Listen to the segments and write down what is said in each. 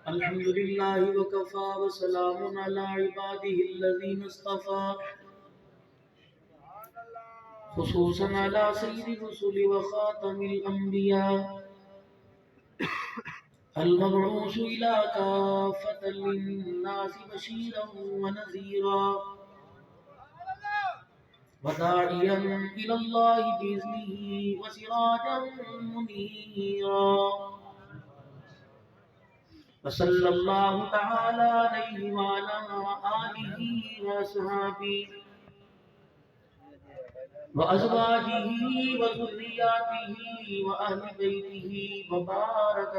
الحمد لله وكفى وسلام على عباده الذين اصطفى خصوصا على سيد الرسل وخاتم الأنبياء المبعوث إلى كافة للناس بشيرا ونذيرا وداعيا إلى الله بإذنه وسراجا منيرا وصلى الله تعالى عليه وعلى آله وصحبه وأزواجه وذرياته وأهل بيته وبارك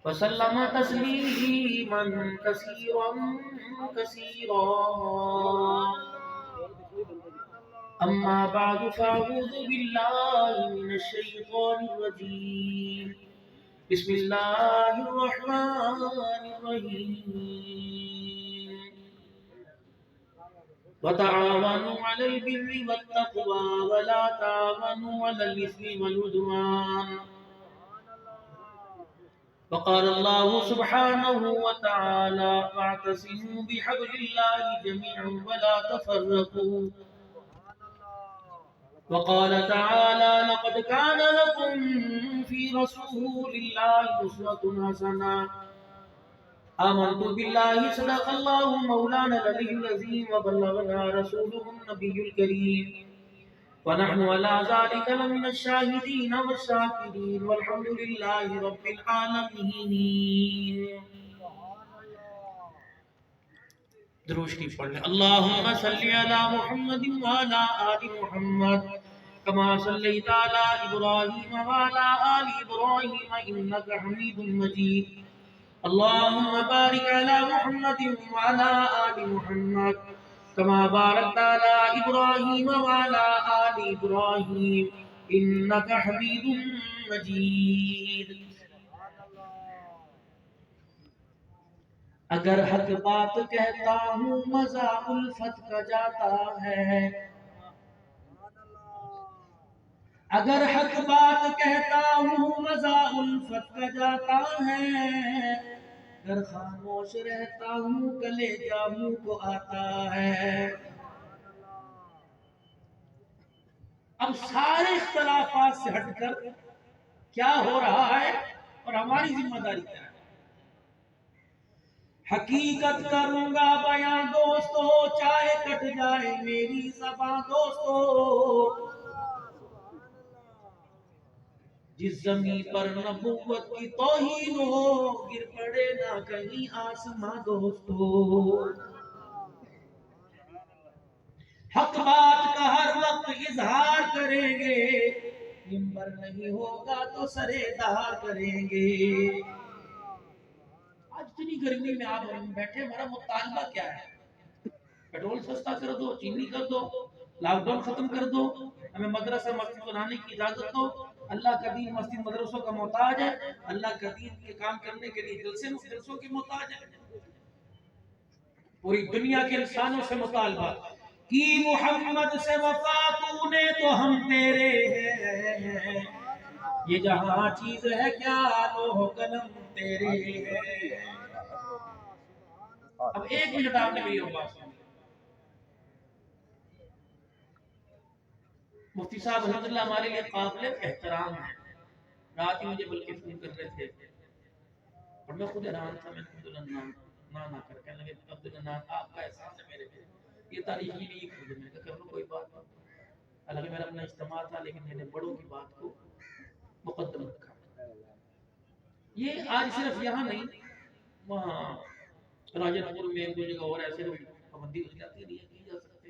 وسلم تسليما كثيرا كثيرا. أما بعد فأعوذ بالله من الشيطان الرجيم. بسم الله الرحمن الرحيم. وتعاونوا على البر والتقوى ولا تعاونوا على الإثم والعدوان. وقال الله سبحانه وتعالى واعتصموا بحبل الله جميعا ولا تفرقوا. وقال تعالى لقد كان لكم في رسول الله أسوة حسنة. آمنت بالله صدق الله مولانا العلي العظيم وبلغنا رسوله النبي الكريم ونحن على ذلك لمن الشاهدين والشاكرين والحمد لله رب العالمين. دروش کی پڑھ لیں. اللہم صلی علی محمد وعلی آل محمد كما صليت على إبراهيم وعلى آل إبراهيم إنك حميد مجيد. اللهم بارك على محمد وعلى آل محمد كما باركت على إبراهيم وعلى آل إبراهيم إنك حميد مجيد. اگر حق بات کہتا ہوں مزہ الفت کا جاتا ہے. اگر حق بات کہتا ہوں مزہ الفت کا جاتا ہے. اگر خاموش رہتا ہوں کلیجہ منہ کو آتا ہے. اب سارے اختلافات سے ہٹ کر کیا ہو رہا ہے اور ہماری ذمہ داری کیا ہے؟ حقیقت کروں گا بیاں دوستو چاہے کٹ جائے میری زباں دوستو. جس زمین پر نبوت کی توہین ہو گر پڑے نہ کہیں آسماں دوستو. حق بات کا ہر وقت اظہار کریں گے. منبر نہیں ہوگا تو سرے دار کریں گے. آج اتنی گرمی میں آپ ہم بیٹھے ہمارا مطالبہ کیا ہے؟ پیٹرول سستا کر دو، چینی کر دو، لاک ڈاؤن ختم کر دو، ہمیں مدرسہ مسجد بنانے کی اجازت دو. اللہ کا دین مسجد مدرسوں کا محتاج ہے. اللہ کا دین کے کام کرنے کے لیے جلسوں کے محتاج ہے. پوری دنیا کے انسانوں سے مطالبہ کی محمد سے وفا تو نے تو ہم تیرے ہیں. یہ جہاں چیز ہے کیا لوح قلم تیرے ہیں. اب ایک منٹ آپ نے میری بات سنی. مفتی صاحب رحمۃ اللہ ہمارے لیے قابل احترام ہیں. رات ہی مجھے بلکہ فون کر رہے تھے اور میں خود حیران تھا. میں عبداللہ نہ کر کہنے لگے عبداللہ آپ کا احساس ہے میرے پہ. یہ تاریخ ہی نہیں کر میں نے کہا کرو کوئی بات نہیں. حالانکہ میرا اپنا اجتماع تھا لیکن میں نے بڑوں کی بات کو مقدم رکھا. یہ آج صرف یہاں نہیں وہاں راجن پور میں ایک دو جگہ اور ایسے پابندی ہو جاتی نہیں کی جا سکتے.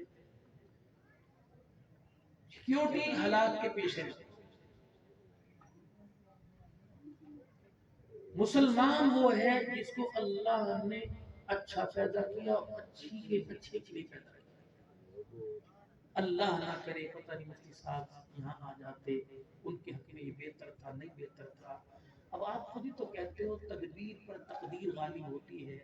سیکیورٹی حالات کے پیش نظر مسلمان وہ ہے جس کو اللہ نے اچھا پیدا کیا اور اچھے کے لیے پیدا کیا. اللہ نہ کرے پتہ نہیں مفتی صاحب یہاں آ جاتے ان کے حق میں یہ بہتر تھا نہیں بہتر تھا. اب آپ خود ہی تو کہتے ہو تدبیر پر تقدیر غالب ہوتی ہے.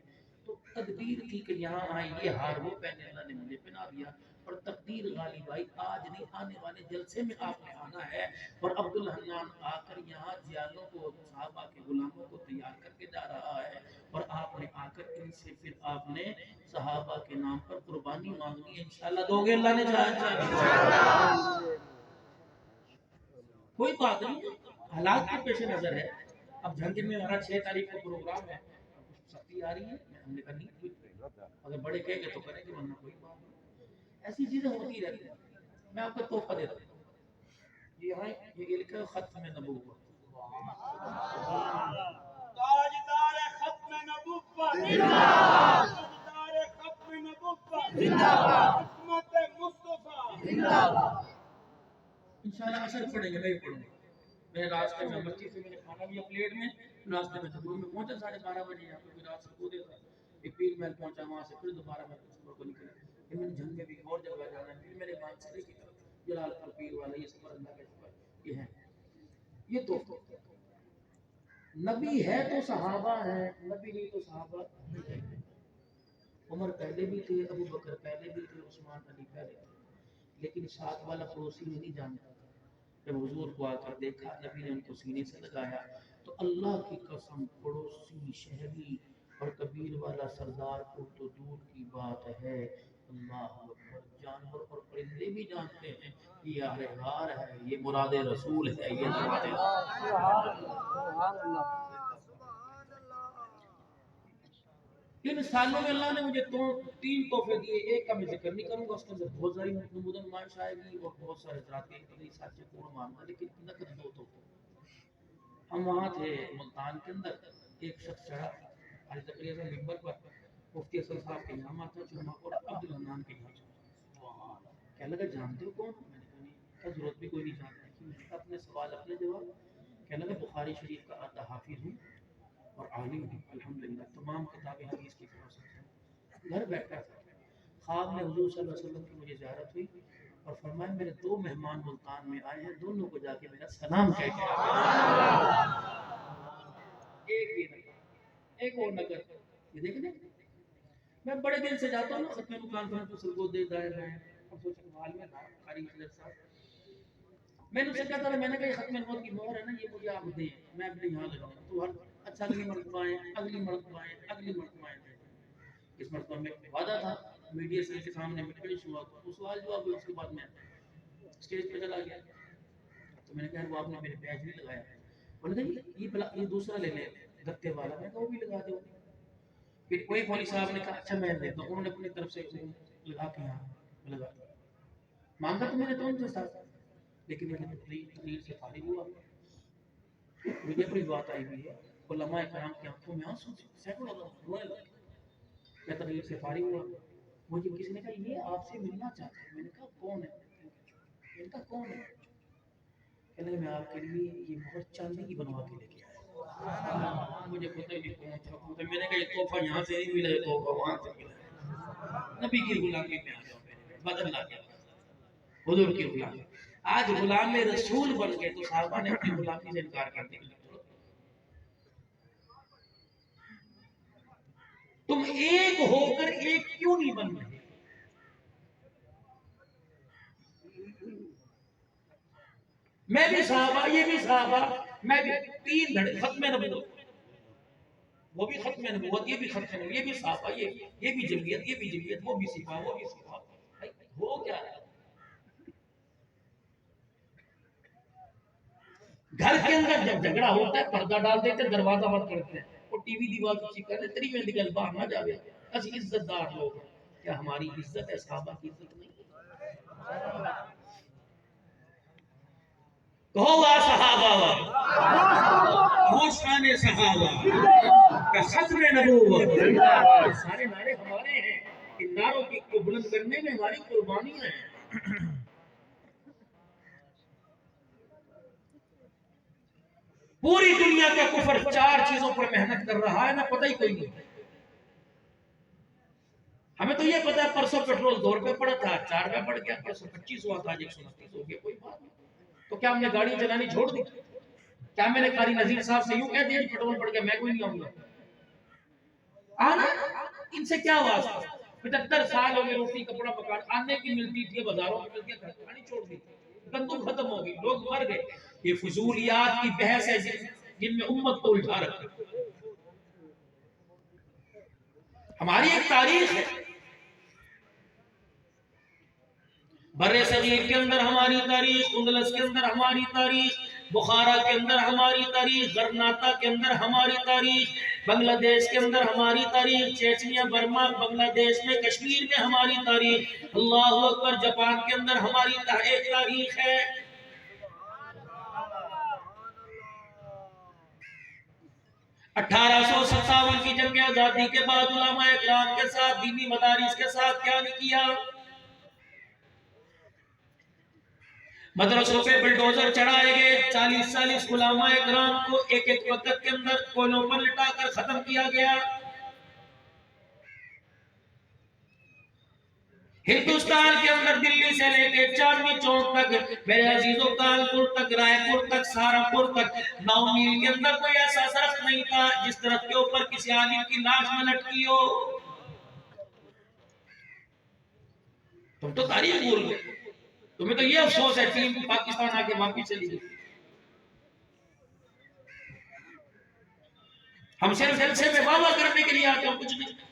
تو تقدیر تھی کہ یہاں آئے، یہ ہار وہ پہنے اللہ نے مجھے پہنا دیا، اور تقدیر غالب آئی، آج نہیں آنے والے جلسے میں آپ نے آنا ہے، اور عبدالحنان آ کر یہاں جیالوں کو، صحابہ کے غلاموں کو تیار کر کے جا رہا ہے، اور آپ نے آ کر ان سے پھر آپ نے صحابہ کے نام پر قربانی مانگنی ہے، انشاءاللہ دو گے اللہ نے چاہا۔ کوئی بات نہیں، حالات کے پیش نظر ہے۔ اب جھنڈے میں ہمارا 6 تاریخ کو پروگرام ہے، سختی آ رہی ہے، ہم نے کہا نہیں، اگر بڑے کہیں گے تو کریں گے، ورنہ کوئی بات نہیں، ایسی چیزیں ہوتی رہتی ہیں۔ میں آپ کو تحفہ دیتا ہوں، یہاں یہ لکھا ہے ختم نبوت، تاجدار ختم نبوت زندہ باد، تاجدار ختم نبوت زندہ باد، عصمت مصطفیٰ زندہ باد۔ انشاءاللہ عصر پڑھیں گے، نہیں پڑھیں گے، میں راستے میں مسجد سے میں نے کھانا لیا پلیٹ میں، راستے میں تھا میں پہنچا 12:30 بجے، یہاں پہ رات سے کودے تھا، ایک پیر محل پہنچا، وہاں سے پھر دوبارہ میں صبح کو نکلا، پھر میں نے جھنگ میں بھی اور جگہ جانا ہے، پھر میرے مانسری کی طرف جلال پور پیر والا، یہ سفر اللہ کا شکر، یہ ہے یہ تو نبی ہے تو صحابہ ہیں، نبی نہیں تو صحابہ نہیں۔ عمر پہلے بھی تھے، ابو بکر پہلے بھی تھے، عثمان علی پہلے تھے، لیکن ساتھ والا پڑوسی نہیں جانتا تھا۔ جب حضور کو آ کر دیکھا، نبی نے ان کو سینے سے لگایا، تو اللہ کی قسم پڑوسی، شہری اور کبیر والا سردار کو تو دور کی بات ہے، اللہ اکبر، جانور اور پرندے بھی جانتے ہیں یہ آہ غار ہے، یہ مراد رسول ہے، یہ مراد ان سالوں میں اللہ نے مجھے 3 تحفے دیے، ایک کا میں ذکر نہیں کروں گا، اس کے اندر بہت ساری نمودن نمائش آئے گی اور بہت سارے ذات کے اگلی ساتھ سے پورن مانتا، لیکن نقد 2 تحفے۔ ہم وہاں تھے ملتان کے اندر، ایک شخص چڑھا حاجی زکریا صاحب ممبر پر، مفتی حسن صاحب کے یہاں تھا چوما، اور عبدالحنان کے یہاں چوما، کہنے لگا جانتے ہو کون؟ میں نے کہا نہیں، کیا ضرورت بھی کوئی نہیں جانتا، کہ میں نے کہا اپنے سوال اپنے جواب، کہنے لگا بخاری شریف کا آدھا حافظ ہوں اور عالم ہوں، الحمدللہ تمام کتاب حدیث کی طرف سے گھر بیٹھا تھا، خواب میں حضور صلی اللہ علیہ وسلم کی مجھے زیارت ہوئی، اور فرمایا میرے 2 مہمان ملتان میں آئے ہیں، دونوں کو جا کے میرا سلام کہہ کے ایک یہ نگر، ایک اور نگر، یہ دیکھیں میں بڑے دن سے جاتا ہوں نا ختم کانفرنس تو سرگو دے دائر میں، اب سوچا حال میں تھا قاری حضرت صاحب، میں نے اسے کہتا تھا، میں نے کہا یہ ختم نبوت کی مہر ہے نا، یہ مجھے آپ دیں، میں اپنے یہاں لگاؤں، تو ہر اچھا اگلی مرتبہ آئیں، اگلی مرتبہ آئیں، اگلی مرتبہ آئیں، اس مرتبہ میں وعدہ تھا میڈیا سے کے سامنے میڈیا شروع ہوا، تو سوال جواب ہوئے، اس کے بعد میں اسٹیج پہ چلا گیا، تو میں نے کہا وہ آپ نے میرے بیج نہیں لگایا، انہوں نے کہا یہ دوسرا لے لیں گتے والا، میں نے کہا وہ بھی لگا دو، پھر کوئی مولوی صاحب نے کہا اچھا میں دیتا ہوں، انہوں نے اپنی طرف سے لگا کے یہاں لگا دیا، مانگا تو میں نے تو ان سے ساتھ، لیکن میں نے تقریر سے فارغ ہوا، مجھے اپنی بات آئی ہوئی ہے، علماء کرام کی آنکھوں میں آنسو تھے، سینکڑوں لوگ رونے لگے، میں تقریر سے فارغ ہوا، مجھے کسی نے کہا یہ آپ سے ملنا چاہتے ہیں، میں نے کہا کون ہے؟ میں نے کہا کون ہے؟ کہنے لگے میں آپ کے لیے یہ مہر چاندی کی بنوا کے لے کے آیا، مجھے پتہ نہیں کون تھا، میں نے کہا یہ تحفہ یہاں سے نہیں ملا، یہ تحفہ وہاں سے ملا، نبی کی غلامی میں آ جاؤ، بدل لا گیا حضور کی غلامی، آج غلام رسول بن گئے تو صحابہ نے اپنی غلامی سے انکار کر دیا، تم ایک ہو کر ایک کیوں نہیں بن رہے؟ میں بھی صحابہ، یہ بھی صحابہ، میں بھی 3 دھڑے ختم نبوت، وہ بھی ختم نبوت، یہ بھی ختم نبوت، یہ بھی صحابہ، یہ بھی جمعیت، یہ بھی جمعیت، وہ بھی سپاہ، وہ بھی سپاہ، ہو کیا ہے؟ گھر کے اندر جب جھگڑا ہوتا ہے پردہ ڈال دیتے، دروازہ بند کرتے ہیں، وہ ٹی وی دیوار کچھ کر رہے، تری میں نکل باہر نہ جاوے، اسی عزت دار لوگ ہیں، کیا ہماری عزت ہے صحابہ کی عزت نہیں؟ کہو وا صحابہ وہ شان صحابہ کا ختم نبوت، سارے نعرے ہمارے ہیں، ان نعروں کو بلند کرنے میں ہماری قربانیاں ہیں۔ پوری دنیا کا کفر 4 چیزوں پر محنت کر رہا ہے نا، پتہ ہی کوئی نہیں، ہمیں تو یہ پتا ہے پرسوں پیٹرول 2 روپے پڑا تھا، 4 روپے پڑ گیا، پرسوں 25 ہوا تھا، آج 129 ہو گیا، کوئی بات نہیں، تو کیا ہم نے گاڑی چلانی چھوڑ دی؟ کیا میں نے قاری نذیر صاحب سے یوں کہہ دیا پیٹرول پڑ گیا میں کوئی نہیں آؤں گا؟ آنا ان سے کیا واسطہ؟ 75 سال ہو گئے روٹی کپڑا پکا آنے کی ملتی تھی بازاروں میں ملتی ہے کھانی چھوڑ دی گندم ختم ہو گئی لوگ مر گئے یہ فضولیات کی بحث ہے جن میں امت کو الٹا رکھا ہماری ایک تاریخ ہے بر صغیر کے اندر ہماری تاریخ اندلس کے اندر ہماری تاریخ بخارا کے اندر ہماری تاریخ غرناطہ کے اندر ہماری تاریخ بنگلہ دیش کے اندر ہماری تاریخ چیچنیا برما بنگلہ دیش میں کشمیر میں ہماری تاریخ اللہ اکبر جاپان کے اندر ہماری ایک تاریخ ہے 1857 کی جنگ آزادی کے بعد علماء اکرام کے ساتھ دینی مدارس کے ساتھ کیا نہیں کیا مدرسوں پہ بلڈوزر چڑھائے گئے 40 علماء اکرام کو ایک ایک وقت کے اندر کوئلوں پر لٹا کر ختم کیا گیا ہندوستان کے اندر دلی سے لے کے چاندنی چوک تک میرے عزیزوں کانپور تک رائے پور تک سہارنپور تک 9 میل کے اندر کوئی ایسا درخت نہیں تھا جس درخت کے اوپر کسی عالم کی لاش نہ لٹکی ہو تم تو تاریخ بھول گئے تمہیں تو یہ افسوس ہے ٹیم پاکستان آگے واپس چلی گئی ہم صرف جلسے میں واہ واہ کرنے کے لیے آتے ہیں کچھ نہیں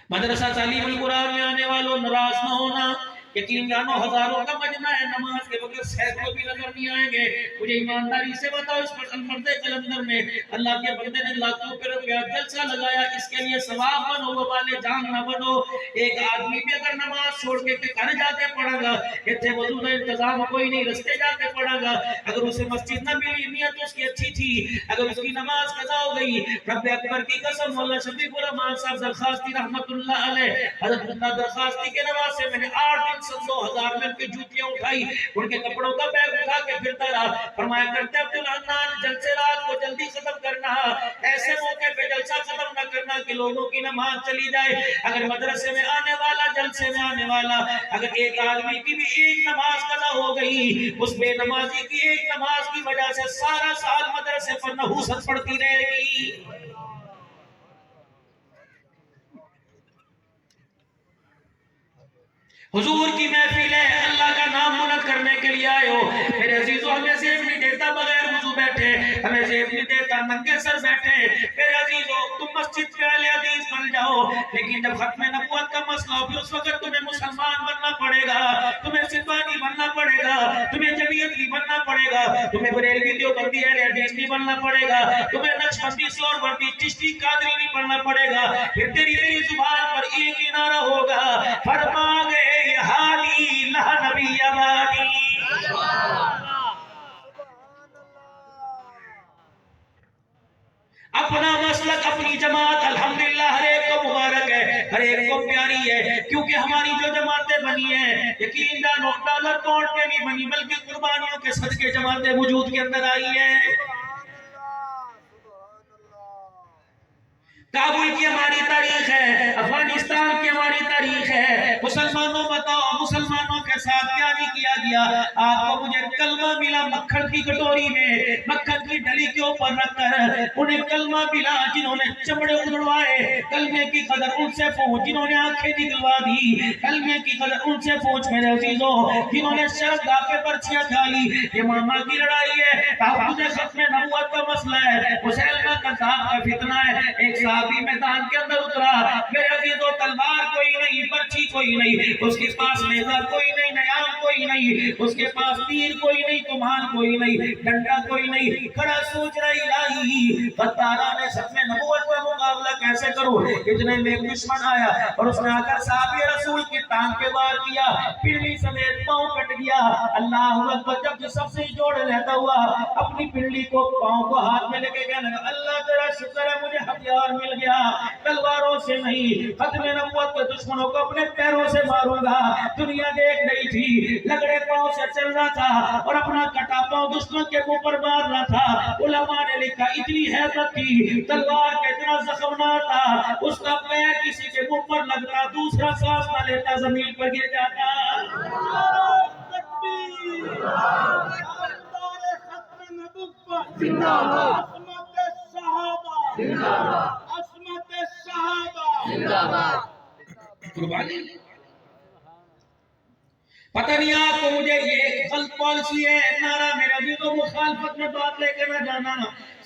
مدرسہ تعلیم القرآن میں آنے والوں ناراض نہ ہونا یقین جانو ہزاروں کا مجمع ہے نماز کے وقت سینکڑوں بھی نظر نہیں آئیں گے مجھے ایمانداری سے بتاؤ اس پر المرد قلندر میں اللہ کے بندے نے لاکھوں پر روپیہ جلسہ لگایا اس کے لیے ثواب بنو والے جان نہ بنو ایک آدمی بھی اگر نماز چھوڑ کے گھر جا کے پڑھا گا اتنے وضو کا انتظام کوئی نہیں رستے جا کے پڑھا گا اگر اسے مسجد نہ ملی نیت اس کی اچھی تھی اگر اس کی نماز قضا ہو گئی رب اکبر کی قسم مولانا شفیق الرحمان صاحب درخواستی رحمت اللہ علیہ حضرت اللہ درخواستی کے نواز سے میں نے 8 دن 2000 میں ان کی جوتیاں اٹھائی ان کے کپڑوں کا بیگ اٹھا کے پھرتا رہا فرمایا کرتے عبدالحنان جلسے رات کو جلدی ختم کرنا ایسے موقع پہ جلسہ ختم نہ کرنا کہ لوگوں کی نماز چلی جائے اگر مدرسے میں آنے والا جلسے میں آنے والا اگر ایک آدمی کی بھی ایک نماز قضا ہو گئی اس بے نمازی کی ایک نماز کی وجہ سے سارا سال مدرسے پر نحوست پڑتی رہے گی حضور کی محفل ہے اللہ کا نام بلند کرنے کے لیے آئے ہو میرے عزیزو ہمیں زیب نہیں دیتا بغیر وضو بیٹھے ہمیں زیب نہیں دیتا ننگے سر بیٹھے میرے عزیزو تم مسجد پہ اہل حدیث بن جاؤ لیکن جب ختم نبوت کا مسئلہ ہو پھر اس وقت تمہیں مسلمان بننا پڑے گا تمہیں سپاہی بننا پڑے گا تمہیں جمعیتی بننا پڑے گا تمہیں بریلوی دیوبندی اہل حدیث نہیں بننا پڑے گا تمہیں نقشبندی سہروردی چشتی قادری نہیں بننا پڑے گا پھر تیری زبان پر ایک ہی نعرہ ہوگا فرما گئے حالی لہ نبی ابانی اپنا مسلک اپنی جماعت الحمدللہ ہر ایک کو مبارک ہے ہر ایک کو پیاری ہے کیونکہ ہماری جو جماعتیں بنی ہیں یقین جانو ڈالر نوٹ پہ نہیں بنی بلکہ قربانیوں کے صدقے جماعتیں وجود کے اندر آئی ہیں کابل کی ہماری تاریخ ہے افغانستان کی ہماری تاریخ ہے مسلمانوں بتاؤ مسلمانوں کے ساتھ کیا نہیں کیا گیا آپ کو مجھے کلمہ ملا مکھن کی کٹوری میں مکھن کی ڈلی کے اوپر رکھ کر انہیں کلمہ ملا جنہوں نے چمڑے اڑوائے کلمے کی قدر ان سے پہنچ جنہوں نے آنکھیں نکلوا دی کلمے کی قدر ان سے پہنچ میرے عزیزوں جنہوں نے شرمگاہ پہ پرچیاں کھا لی یہ ماما کی لڑائی ہے تحفظ ختم نبوت کا مسئلہ ہے مسلمہ کذاب کا فتنہ ہے ایک صحابی میدان کے اندر اترا میرے عزیزو تلوار کوئی نہیں پرچی کوئی نہیں اس کے پاس نیزہ کوئی نہیں نیام کوئی نہیں اس کے پاس تیر کوئی نہیں کمان کوئی نہیں ڈنڈا کوئی نہیں کھڑا سوچ رہا الہی غداران ختم نبوت کا مقابلہ کیسے کروں اتنے میں ایک دشمن آیا اور اس نے آ کر صحابی رسول کی ٹانگ پہ وار کیا پنڈلی سمیت پاؤں کٹ گیا اللہ اکبر جب جسم سے جوڑ لیتا ہوا اپنی پنڈلی کو پاؤں کو ہاتھ میں لے کے کہنے لگا اللہ تیرا شکر ہے مجھے ہتھیار مل گیا تلواروں سے نہیں ختم نبوت کے دشمنوں کو اپنے پیروں سے ماروں گا دنیا دیکھ رہی تھی لگڑے پاؤں سے چل رہا تھا اور اپنا کٹا پاؤں دشمن کے منہ پر مار رہا تھا علماء نے لکھا اتنی حیرت تھی تلوار کا اتنا زخم نہ تھا اس کا پیر کسی کے منہ پر لگتا دوسرا سانس نہ لیتا زمین پر گر جاتا ختم نبوت زندہ باد صحابہ عصمت صحابہ قربانی. پتہ نہیں آپ کو مجھے یہ ایک غلط پالیسی ہے نعرہ میرے عزیزوں مخالفت میں بات لے کر نہ جانا.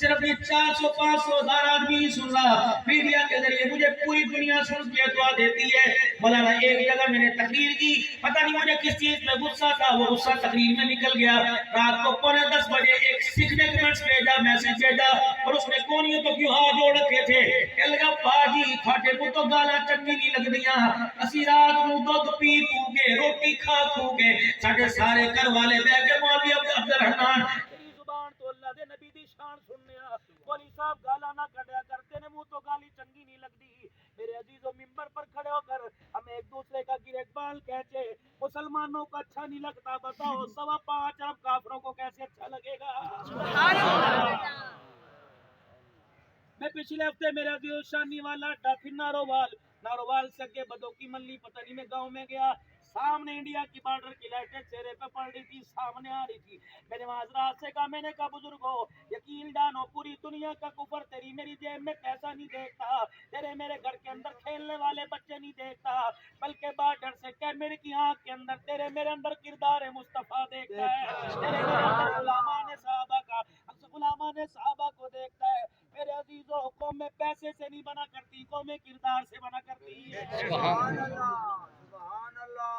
صرف یہ 400-500 ہزار آدمی نہیں سن رہا, میڈیا کے ذریعے مجھے پوری دنیا سن کے دعا دیتی ہے. مولانا ایک جگہ میں نے تقریر کی, پتہ نہیں مجھے کس چیز میں غصہ تھا, وہ غصہ تقریر میں نکل گیا. رات کو 9:45 بجے ایک سکھ نے کمنٹس بھیجا, میسج بھیجا, اور اس نے کونیوں تو کیوں ہاتھ جوڑ رکھے تھے. کہنے لگا باجی تھاٹے کو تو گالا چنگی نہیں لگ دیاں, اسی رات کو دودھ پی پو کے روٹی کھا کھو کے ساڈے سارے گھر والے بہ کے مولوی عبد الرحمان تیری زبان تو اللہ دے نبی دی شان سننے آ, مولوی صاحب گالا نہ کڈیا کرتے نے, منہ تو گالی چنگی نہیں لگدی. میرے عزیزوں ممبر پر کھڑے ہو کر ہمیں ایک دوسرے کا گریبان کہتے مسلمانوں کو اچھا نہیں لگتا, بتاؤ 5.25 ارب کافروں کو کیسے اچھا لگے گا. میں پچھلے ہفتے میرے عزیزوں شانی والا ڈافن نارووال سے اگے بدو کی ملی پتہ نہیں میں گاؤں میں گیا, سامنے انڈیا کی بارڈر کی لائٹیں چہرے پہ پڑ رہی تھی, سامنے آ رہی تھی. میں نے معذرات سے کہا, میں نے کہا بزرگو یقین جانو پوری دنیا کا کفر تیری میری جیب میں پیسہ نہیں دیکھتا, تیرے میرے گھر کے اندر کھیلنے والے بچے نہیں دیکھتا, بلکہ بارڈر سے کیمرے کی آنکھ کے اندر تیرے میرے اندر کردار مصطفیٰ دیکھتا ہے. تیرے میرے اندر غلامان صحابہ کو دیکھتا ہے. میرے عزیزوں قومیں پیسے سے نہیں بنا کرتی, قومیں کردار سے بنا کرتی ہے. سبحان اللہ سبحان اللہ.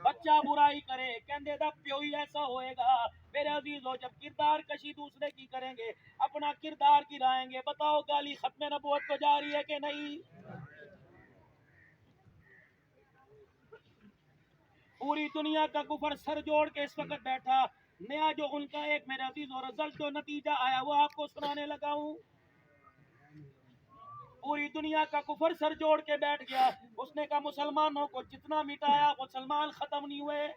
بچہ برائی کرے کہندے دا پیو ہی ایسا ہوئے گا. میرے عزیزوں جب کردار کشی دوسرے کی کریں گے, اپنا کردار گرائیں گے, بتاؤ گالی ختم نبوت کو جاری ہے کہ نہیں. پوری دنیا کا کفر سر جوڑ کے اس وقت بیٹھا, نیا جو ان کا ایک میرے عزیزوں رزلٹ جو نتیجہ آیا وہ آپ کو سنانے لگا ہوں. پوری دنیا کا کفر سر جوڑ کے بیٹھ گیا. اس نے کہا مسلمانوں کو جتنا مٹایا مسلمان ختم نہیں ہوئے.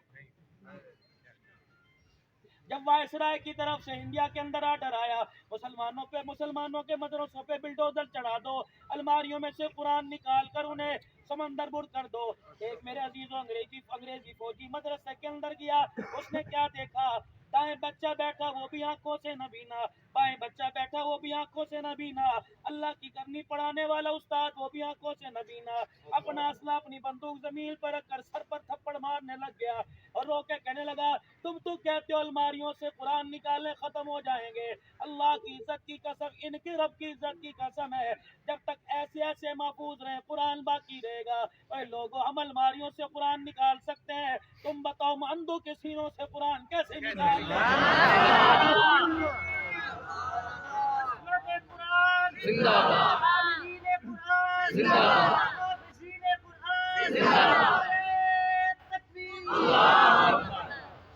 جب وائسرائے کی طرف سے انڈیا کے اندر آرڈر آیا مسلمانوں کے مدرسوں پہ بلڈوزر چڑھا دو, الماریوں میں سے قرآن نکال کر انہیں سمندر بر کر دو. ایک میرے عزیزوں انگریزی فوجی مدرسے کے اندر گیا, اس نے کیا دیکھا, دائیں بچہ بیٹھا وہ بھی آنکھوں سے نہ بینا, بائیں بچہ بیٹھا وہ بھی آنکھوں سے نہ بینا, اللہ کی کرنی پڑھانے والا استاد وہ بھی آنکھوں سے نہ بینا. اپنا اسلحہ اپنی بندوق زمین پر رکھ کر سر پر تھپڑ مارنے لگ گیا, اور رو کے کہنے لگا تم تو کہتے ہو الماریوں سے قرآن نکالنے ختم ہو جائیں گے, اللہ کی عزت کی قسم, ان کے رب کی عزت کی قسم ہے, جب تک ایسے محفوظ رہے قرآن باقی رہے گا. اے لوگوں ہم الماریوں سے قرآن نکال سکتے ہیں, تم بتاؤ اندھوں کے سینوں سے قرآن کیسے نکال لیں. زندہ باد زندہ باد.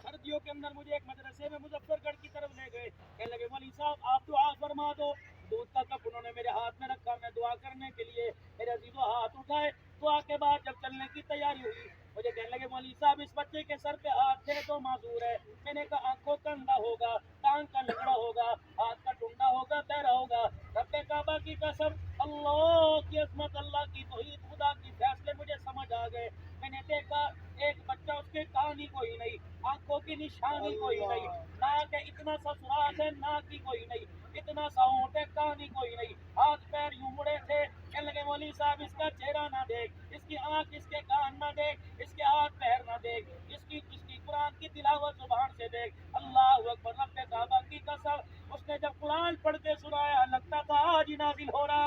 سردیوں کے اندر مجھے ایک مدرسے میں مظفر گڑھ کی طرف لے گئے, کہنے لگے مولوی صاحب آپ دعا فرما دو. دودھ کا کپ انہوں نے میرے ہاتھ میں رکھا, میں دعا کرنے کے لیے میرے عزیزوں ہاتھ اٹھائے. دعا کے بعد جب چلنے کی تیاری ہوئی مجھے کہنے لگے مولوی صاحب اس بچے کے سر پہ ہاتھ تھے تو معذور ہے. میں نے کہا آنکھوں کا اندھا ہوگا, ٹانگ کا لگڑا ہوگا, ہاتھ کا ٹنڈا ہوگا, بہرا ہوگا. رب کعبہ کی قسم, اللہ کی عظمت, اللہ کی توحید, خدا کی فیصلے مجھے سمجھ آ گئے. میں نے دیکھا ایک بچہ, اس کے کان ہی کوئی نہیں, آنکھوں کی نشانی کوئی نہیں, ناک ہے اتنا سا سراخ ہے, ناک ہی کوئی نہیں, اتنا سا ہونٹ ہے, کان ہی کوئی نہیں, ہاتھ پیر یوں مڑے تھے. کہنے لگے مولوی صاحب اس کا چہرہ نہ دیکھ, اس کی آنکھ, اس کے کان نہ دیکھ, اس کے ہاتھ پیر نہ دیکھ, اس کی قرآن کی تلاوت زبان سے دیکھ. اللہ اکبر, رب کعبہ کی قسم, اس نے جب قرآن پڑھ کے سنایا لگتا تھا آج ہی نازل ہو رہا.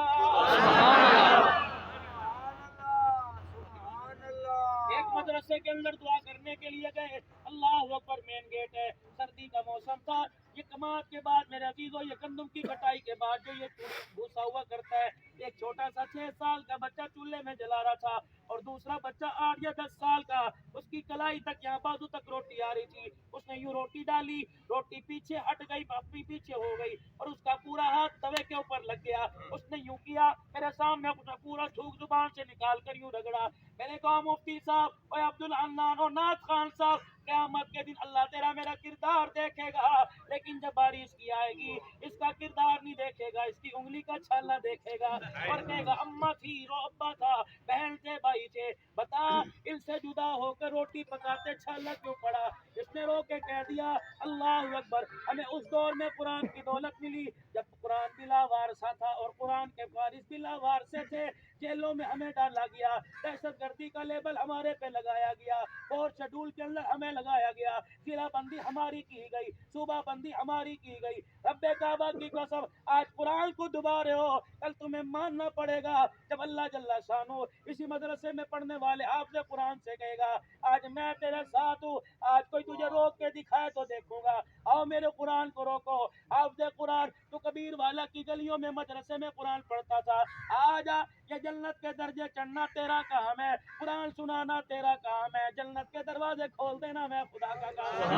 ایک مدرسے کے اندر دعا کرنے کے لیے گئے, اللہ اکبر, مین گیٹ ہے, سردی کا موسم تھا. یہ کماعت کے بعد میرے عزیزوں یہ گندم کی کٹائی کے بعد جو یہ بھوسا ہوا کرتا ہے, ایک چھوٹا سا 6 سال کا بچہ چولہے میں جلا رہا تھا, اور دوسرا بچہ 8 یا 10 سال کا, اس کی کلائی تک یہاں بازو تک روٹی آ رہی تھی. اس نے یوں روٹی ڈالی, روٹی پیچھے ہٹ گئی, اپنی پیچھے ہو گئی, اور اس کا پورا ہاتھ توے کے اوپر لگ گیا. اس نے یوں کیا, میرے سامنے پورا تھوک زبان سے نکال کر یوں رگڑا. میرے کہا مفتی صاحب اور عبدالحنان اور نعت خان صاحب قیامت کے دن اللہ تیرا میرا کردار دیکھے گا، لیکن جب بارش کی آئے گی اس کا کردار نہیں دیکھے گا، اس کی انگلی کا چھالا دیکھے گا اور کہے گا اماں تھی رو ابا تھا بہن تھے بھائی تھے، بتا ان سے جدا ہو کر روٹی پکاتے چھالا کیوں پڑا؟ اس نے رو کے کہہ دیا اللہ اکبر، ہمیں اس دور میں قرآن کی دولت ملی جب قرآن بلا وارثہ تھا اور قرآن کے فارث بلا وارثے تھے، جیلوں میں ہمیں ڈالا گیا، دہشت گردی کا لیبل ہمارے پہ لگایا گیا اور شیڈول کے اندر ہمیں لگایا گیا، ضلع بندی ہماری کی گئی، صوبہ بندی ہماری کی گئی، رب کعبہ کی قسم آج قرآن کو دبا رہے ہو، کل تمہیں ماننا پڑے گا جب اللہ جل شانہ اسی مدرسے میں پڑھنے والے آپ سے قرآن سے کہے گا آج میں تیرے ساتھ ہوں، آج کوئی تجھے روک کے دکھائے تو دیکھوں گا، آؤ میرے قرآن کو روکو، حافظ قرآن تو کبیر والا کی گلیوں میں مدرسے میں قرآن پڑھتا تھا، آجا یہ جنت کے درجے چڑھنا تیرا کام ہے، قرآن سنانا تیرا کام ہے، جنت کے دروازے کھول دینا میں خدا کا کام ہے۔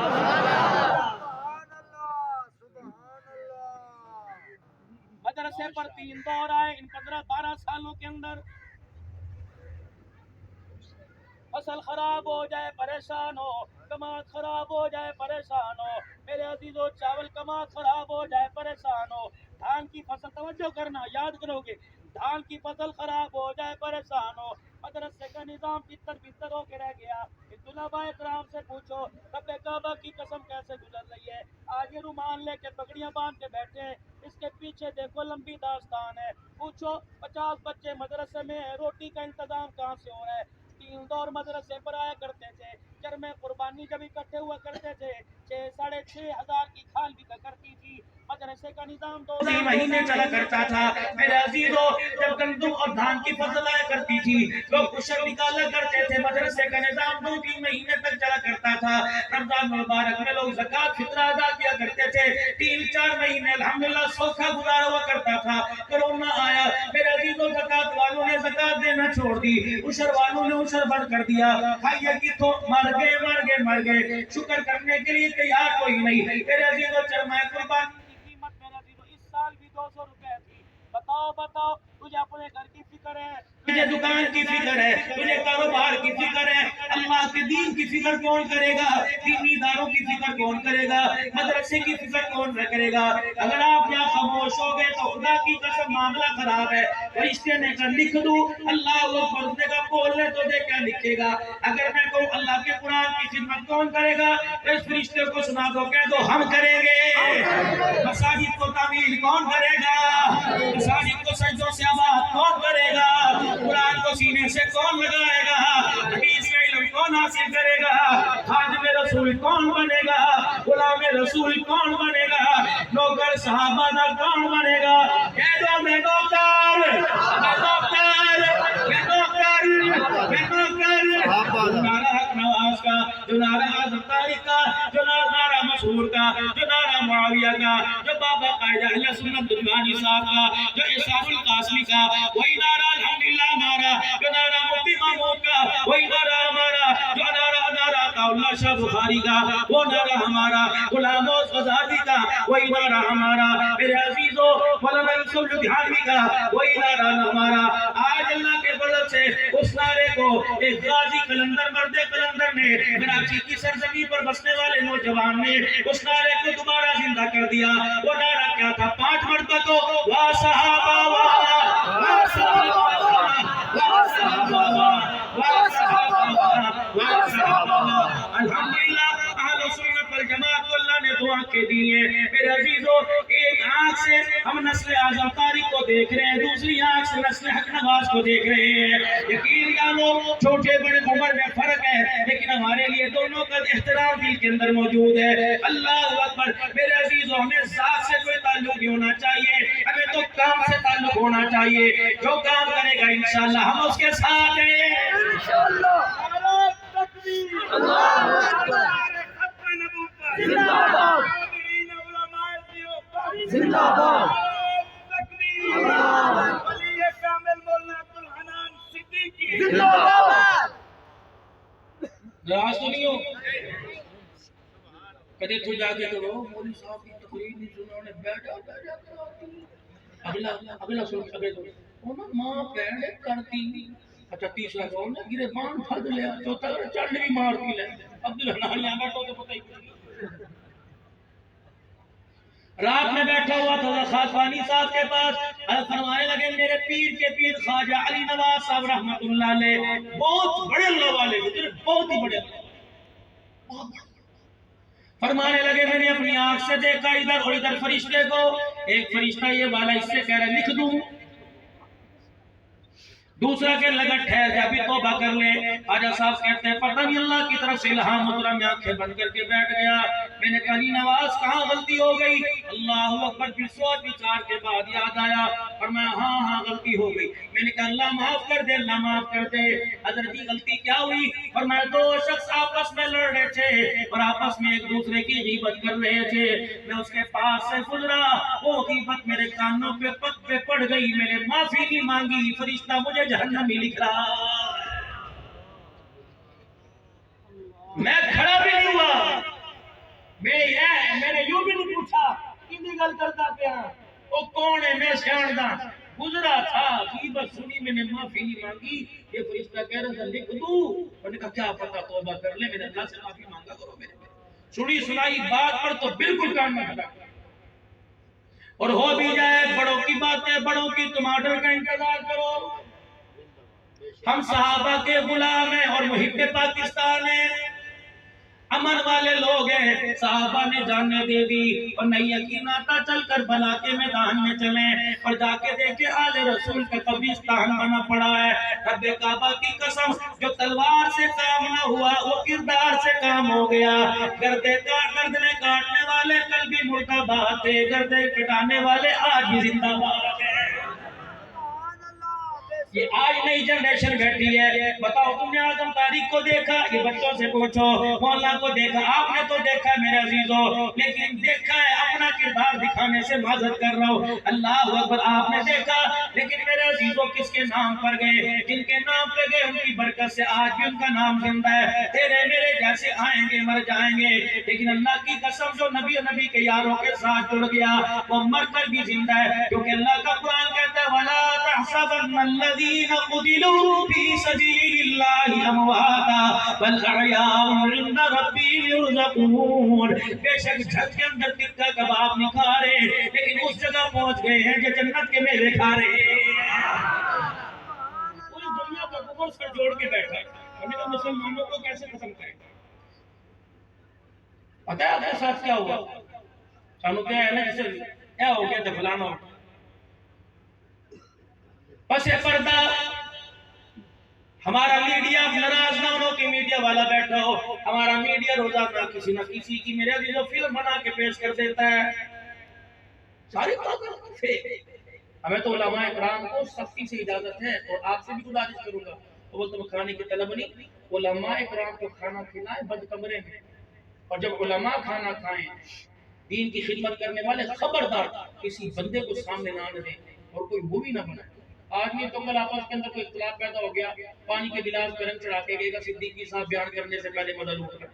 مدرسے پر 3 دور آئے ان 15-12 سالوں کے اندر، فصل خراب ہو جائے پریشان ہو، کماعت خراب ہو جائے پریشان ہو، میرے عزیزو چاول کماعت خراب ہو جائے پریشان ہو، دھان کی فصل توجہ کرنا یاد کرو گے، دھان کی فصل خراب ہو جائے پریشان ہو، مدرسے کا نظام بستر بستر ہو کے رہ گیا، طلباء کرام سے پوچھو رب کعبہ کی قسم کیسے گزر رہی ہے، آج یہ رومال لے کے پگڑیاں باندھ کے بیٹھے ہیں، اس کے پیچھے دیکھو لمبی داستان ہے، پوچھو 50 بچے مدرسے میں ہیں، روٹی کا انتظام کہاں سے ہو رہا ہے؟ 3 دور مدرسے پر آیا کرتے تھے، چرمے قربانی جب اکٹھے ہوا کرتے تھے 6,500 ہزار کی کھال بکا کرتی تھی، مدرسے کا نظام 2 مہینے چلا کرتا تھا، میرے عزیزو جب گندم اور دھان کی فصل آیا کرتی تھی لوگ عشر نکالا کرتے تھے، مدرسے کا نظام 2-3 مہینے تک چلا کرتا تھا، رمضان مبارک میں لوگ زکوٰۃ فطرہ ادا کیا کرتے تھے، 3-4 مہینے الحمدللہ سوکھا گزارا ہوا کرتا تھا، کرونا آیا، میرے عزیزو زکوٰۃ والوں نے زکوٰۃ دینا چھوڑ دی، عشر والوں نے عشر بند کر دیا، بھائی کی تو مر گئے، شکر کرنے کے لیے تیار کوئی نہیں، میرے عزیزو چرمائے قربان کی قیمت میرے عزیزو اس سال بھی 200 روپے تھی، بتاؤ تجھے اپنے گھر کی فکر ہے، تجھے دکان کی فکر ہے، تجھے کاروبار کی فکر ہے، اللہ کے دین کی فکر کون کرے گا، دینی اداروں کی فکر کون کرے گا، مدرسے کی فکر کون نہ کرے گا، اگر آپ یہاں خاموش ہو گئے تو خدا کی قسم معاملہ خراب ہے، فرشتے نے کہا لکھ دوں، اللہ اکبر نے کہا بولنے تو دے کیا لکھے گا، اگر میں کہوں اللہ کے قرآن کی خدمت کون کرے گا، اس فرشتے کو سنا دو کہہ دو ہم کریں گے، مساجد کو تعمیر کون کرے گا، مساجد کو سجدوں سے آباد کون کرے گا، قرآن کو سینے سے کون لگائے گا، حدیث کا علم کون حاصل کرے گا، خادم رسول کون بنے گا، غلام رسول کون بنے گا، نوکر صحابہ دا کون بنے گا، کہہ دو میں نوکر، جو نعرہ حق نواز کا، جو نعرہ اعظم طارق کا، جو نعرہ مسعود کا، جو نعرہ معاویہ کا، جو بابا قائد اہل سنت دربانی صاحب کا، جو احساس القاسمی کا، وہی نعرہ الحمدللہ ہمارا، جو نعرہ مفتی محمود کا، وہی نعرہ ہمارا، جو نعرہ اللہ شاہ بخاری کا، وہ نعرہ ہمارا، غلام غزالی کا، وہی نعرہ ہمارا، میرے عزیزو مولانا یوسف لدھیانوی کا، وہی نعرہ ہمارا، آج اللہ کے فضل سے اس نعرے کو ایک غازی قلندر مرد قلندر نے کراچی کی سرزمین پر بسنے والے نوجوان نے اس نعرے کو دوبارہ زندہ کر دیا، وہ نعرہ کیا تھا 5 مرتبہ تو وا صحابہ وا صحابہ وا صحابہ وا صحابہ وا صحابہ، الحمدللہ اہل سنت والجماعت کو اللہ نے دعا کے دیے، میرے عزیزو ایک آنکھ سے ہم نسل اعظم طارق کو دیکھ رہے ہیں، دوسری آنکھ سے نسل حق نواز کو دیکھ رہے ہیں، یقین جانو چھوٹے بڑے عمر میں فرق ہے لیکن ہمارے لیے دونوں کا احترام دل کے اندر موجود ہے، اللہ اکبر، میرے عزیزو ہمیں ذات سے کوئی تعلق نہیں ہونا چاہیے، ہمیں تو کام سے تعلق ہونا چاہیے، جو کام کرے گا انشاءاللہ ہم اس کے ساتھ ہیں، انشاءاللہ، اللہ اکبر، زندہ باد، زندہ باد، ولی کامل مولانا عبدالحنان صدیقی زندہ باد، ناراض تو نہیں ہو کدے تو جا کے کرو مولوی صاحب کی تقریر نہیں سنا انہیں بیٹھ جاؤ اگلا سن اگلے تو ماں بہن کرتی اچھا تیسرا کون ہے گرے مان پھد لیا چوتھا چڑھ بھی مار کی لے عبدالحنان یہاں بیٹھو تو پتہ ہی رات میں بیٹھا ہوا تھا خاصوانی صاحب کے پاس فرمانے لگے میرے پیر کے پیر خواجہ علی نواز صاحب رحمت اللہ علیہ بہت بڑے اللہ والے بہت ہی بڑے فرمانے لگے میں نے اپنی آنکھ سے دیکھا ادھر اور ادھر فرشتے کو ایک فرشتہ یہ والا اس سے کہہ رہا ہے لکھ دوں دوسرا کہ لگا ٹھہر جا بھی توبہ کر لے خواجہ صاحب کہتے ہیں پتہ نہیں اللہ کی طرف سے الہام اترا میں آنکھیں بند کر کے بیٹھ گیا میں نے کہا علی نواز کہاں غلطی ہو گئی اللہ اکبر پھر سوچ وچار کے بعد یاد آیا اور میں ہاں غلطی ہو گئی میں نے کہا اللہ معاف کر دے اللہ معاف کر دے حضرت جی غلطی کیا ہوئی اور میں دو شخص آپس میں لڑ رہے تھے اور آپس میں ایک دوسرے کی غیبت کر رہے تھے میں اس کے پاس سے گزرا وہ غیبت میرے کانوں پہ پگ پہ پڑ گئی میں نے معافی نہیں مانگی فرشتہ مجھے جہنمی لکھ رہا میں کھڑا بھی نہیں ہوا میں نے یوں بھی نہیں پوچھا کتنی گل کرتا پیا وہ کون ہے میں سیاںدا گزرا تھا غیبت سنی میں نے معافی نہیں مانگی یہ فرشتہ کہہ رہا تھا لکھ دوں میں نے کہا کیا پتہ توبہ کر لے میں نے اللہ سے معافی مانگا کرو میرے سنی سنائی بات پر تو بالکل کام نہ کرا اور ہو بھی جائے بڑوں کی باتیں بڑوں کی تم آرڈر کا انتظار کرو ہم صحابہ کے غلام ہیں اور محب پاکستان ہیں امن والے لوگ ہیں صحابہ نے جاننے دے دی اور نہیں یقین آتا چل کر بلا کے میدان میں چلیں اور جا کے دیکھیں آل رسول کا قبرستان بنا پڑا ہے رب کعبہ کی قسم جو تلوار سے کام نہ ہوا وہ کردار سے کام ہو گیا گردے کاٹنے والے کل بھی مردہ باد تھے گردے کٹانے والے آج بھی زندہ باد ہیں یہ آج نئی جنریشن بیٹھی ہے بتاؤ تم نے اعظم تاریخ کو دیکھا یہ بچوں سے پوچھو مولانا کو دیکھا آپ نے تو دیکھا میرے عزیزو لیکن دیکھا ہے اپنا کردار دکھانے سے معذرت کر رہا ہوں اللہ اکبر آپ نے دیکھا لیکن میرے عزیزو کس کے نام پر گئے جن کے نام پہ گئے ان کی برکت سے آج بھی ان کا نام زندہ ہے تیرے میرے جیسے آئیں گے مر جائیں گے لیکن اللہ کی قسم جو نبی کے یاروں کے ساتھ جڑ گیا وہ مر کر بھی زندہ ہے کیونکہ اللہ کا قرآن کہتا ہے وَلَا تَحْسَبَنَّ الَّذِينَ قُتِلُوا فِي سَبِيلِ اللَّهِ أَمْوَاتًا بَلْ أَحْيَاءٌ عِندَ رَبِّهِمْ يُرْزَقُونَ بے شک جھٹ کے اندر ٹکا کباب نہیں کھا رہے لیکن اس جگہ پہنچ گئے ہیں جو جنت کے میوے کھا رہے ہیں پوری دنیا کا کفر سر جوڑ کے بیٹھا ہے ہمیں تو مسلمانوں کو کیسے ختم کریں پتہ ہے آپ کے ساتھ کیا ہوا سانو کیا ہے نا جسے کیا ہو گیا دفلانا ہو پس پردہ ہمارا میڈیا ناراض نہ ہو کہ میڈیا والا بیٹھا ہو ہمارا میڈیا روزانہ کسی نہ کسی کی میرے عزیزو فلم بنا کے پیش کر دیتا ہے ساری باتیں فیک ہمیں تو علماء اکرام کو سختی سے اجازت ہے اور آپ سے بھی گزارش کروں گا وہ بولتے ہیں کھانے کی طلب نہیں علماء اکرام کو کھانا کھلائیں بند کمرے میں اور جب علماء کھانا کھائیں دین کی خدمت کرنے والے خبردار کسی بندے کو سامنے نہ آنے دیں اور کوئی مووی نہ بنائے آج یہ کمل آپس کے اندر کوئی اختلاف پیدا ہو گیا پانی کے گلاس میں رنگ چڑھا کے گئے گا صدیقی صاحب بیان کرنے سے پہلے مدد کر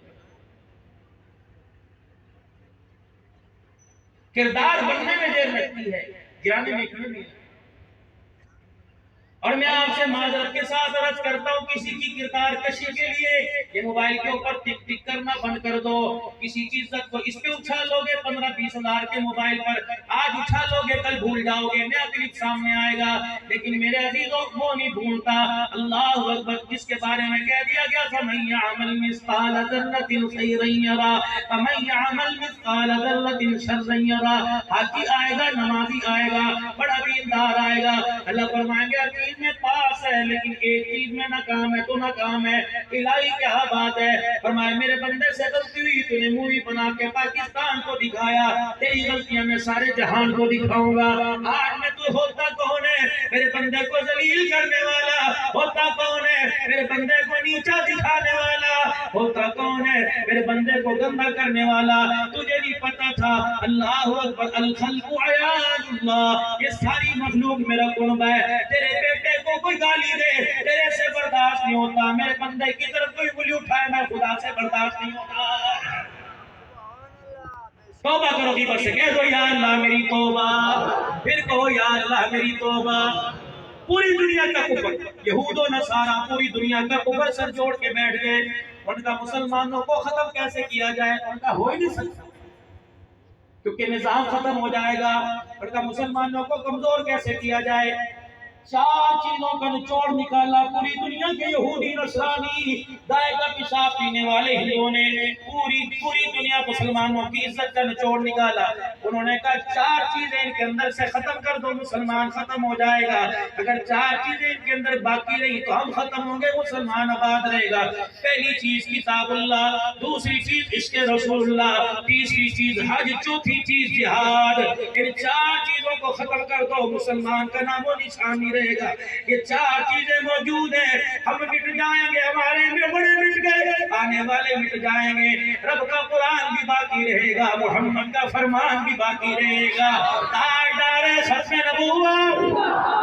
کردار بننے میں دیر لگتی ہے گرانے میں کمی نہیں اور میں آپ سے معذرت کے ساتھ عرض کرتا ہوں کسی کی کردار کشی کے لیے یہ موبائل کے اوپر ٹک ٹک کرنا بند کر دو کسی کی عزت کو اس پہ اچھالو گے 15-20 ہزار کے موبائل پر آج اچھالو گے کل بھول جاؤ گے نیا کلپ سامنے آئے گا لیکن میرے عزیزوں وہ نہیں بھولتا اللہ اکبر جس کے بارے میں کہہ دیا گیا فَمَن يَعْمَلْ مِثْقَالَ ذَرَّةٍ خَيْرًا يَرَهُ وَمَن يَعْمَلْ مِثْقَالَ ذَرَّةٍ شَرًّا يَرَهُ حاجی آئے گا نمازی آئے گا بڑا دیندار آئے گا اللہ فرمائیں گے میں پاس ہے لیکن ایک چیز میں ناکام ہے تو ناکام ہے الہی کیا بات ہے فرمایا میرے بندے سے غلطی ہوئی تو نے مووی بنا کے پاکستان کو دکھایا تیری غلطیاں میں سارے جہان کو دکھاؤں گا آج میں تو ہوتا کون ہے میرے بندے کو ذلیل کرنے والا ہوتا کون ہے میرے بندے کو نیچا دکھانے والا ہوتا کون ہے میرے بندے کو گندا کرنے والا تجھے نہیں پتا تھا اللہ اکبر الخلق عیان اللہ یہ ساری مخلوق میرا قرب ہے تیرے بیٹے کو کوئی گالی دے تیرے سے برداشت نہیں ہوتا میرے بندے کی طرف کوئی انگلی اٹھائے میں خدا سے برداشت نہیں ہوتا توبہ کرو غیبت سے کہہ دو یا اللہ میری توبہ پھر کہو یا اللہ میری توبہ پوری دنیا کا کفر، یہود و نصارہ پوری دنیا کا کفر سر جوڑ کے بیٹھ گئے، ان کا مسلمانوں کو ختم کیسے کیا جائے، ان کا ہو ہی نہیں سکتا، کیونکہ نظام ختم ہو جائے گا، ان کا مسلمانوں کو کمزور کیسے کیا جائے۔ چار چیزوں کا نچوڑ نکالا پوری دنیا کے یہودی نصرانی گائے کا پیشاب پینے والے ہندوؤں نے، پوری دنیا مسلمانوں کی عزت کا نچوڑ نکالا۔ انہوں نے کہا چار چیزیں ان کے اندر سے ختم کر دو، مسلمان ختم ہو جائے گا، اگر چار چیزیں ان کے اندر باقی رہی تو ہم ختم ہوں گے، مسلمان آباد رہے گا۔ پہلی چیز کتاب اللہ، دوسری چیز عشق رسول اللہ، تیسری چیز حج، چوتھی چیز جہاد۔ ان چار چیزوں کو ختم کر دو، مسلمان کا نام و نشان نہیں رہے گا۔ یہ چار چیزیں موجود ہیں، ہم مٹ جائیں گے، ہمارے بڑے مٹ گئے، آنے والے مٹ جائیں گے، رب کا قرآن بھی باقی رہے گا، محمد کا فرمان بھی باقی رہے گا، تاجدار ختم نبوت،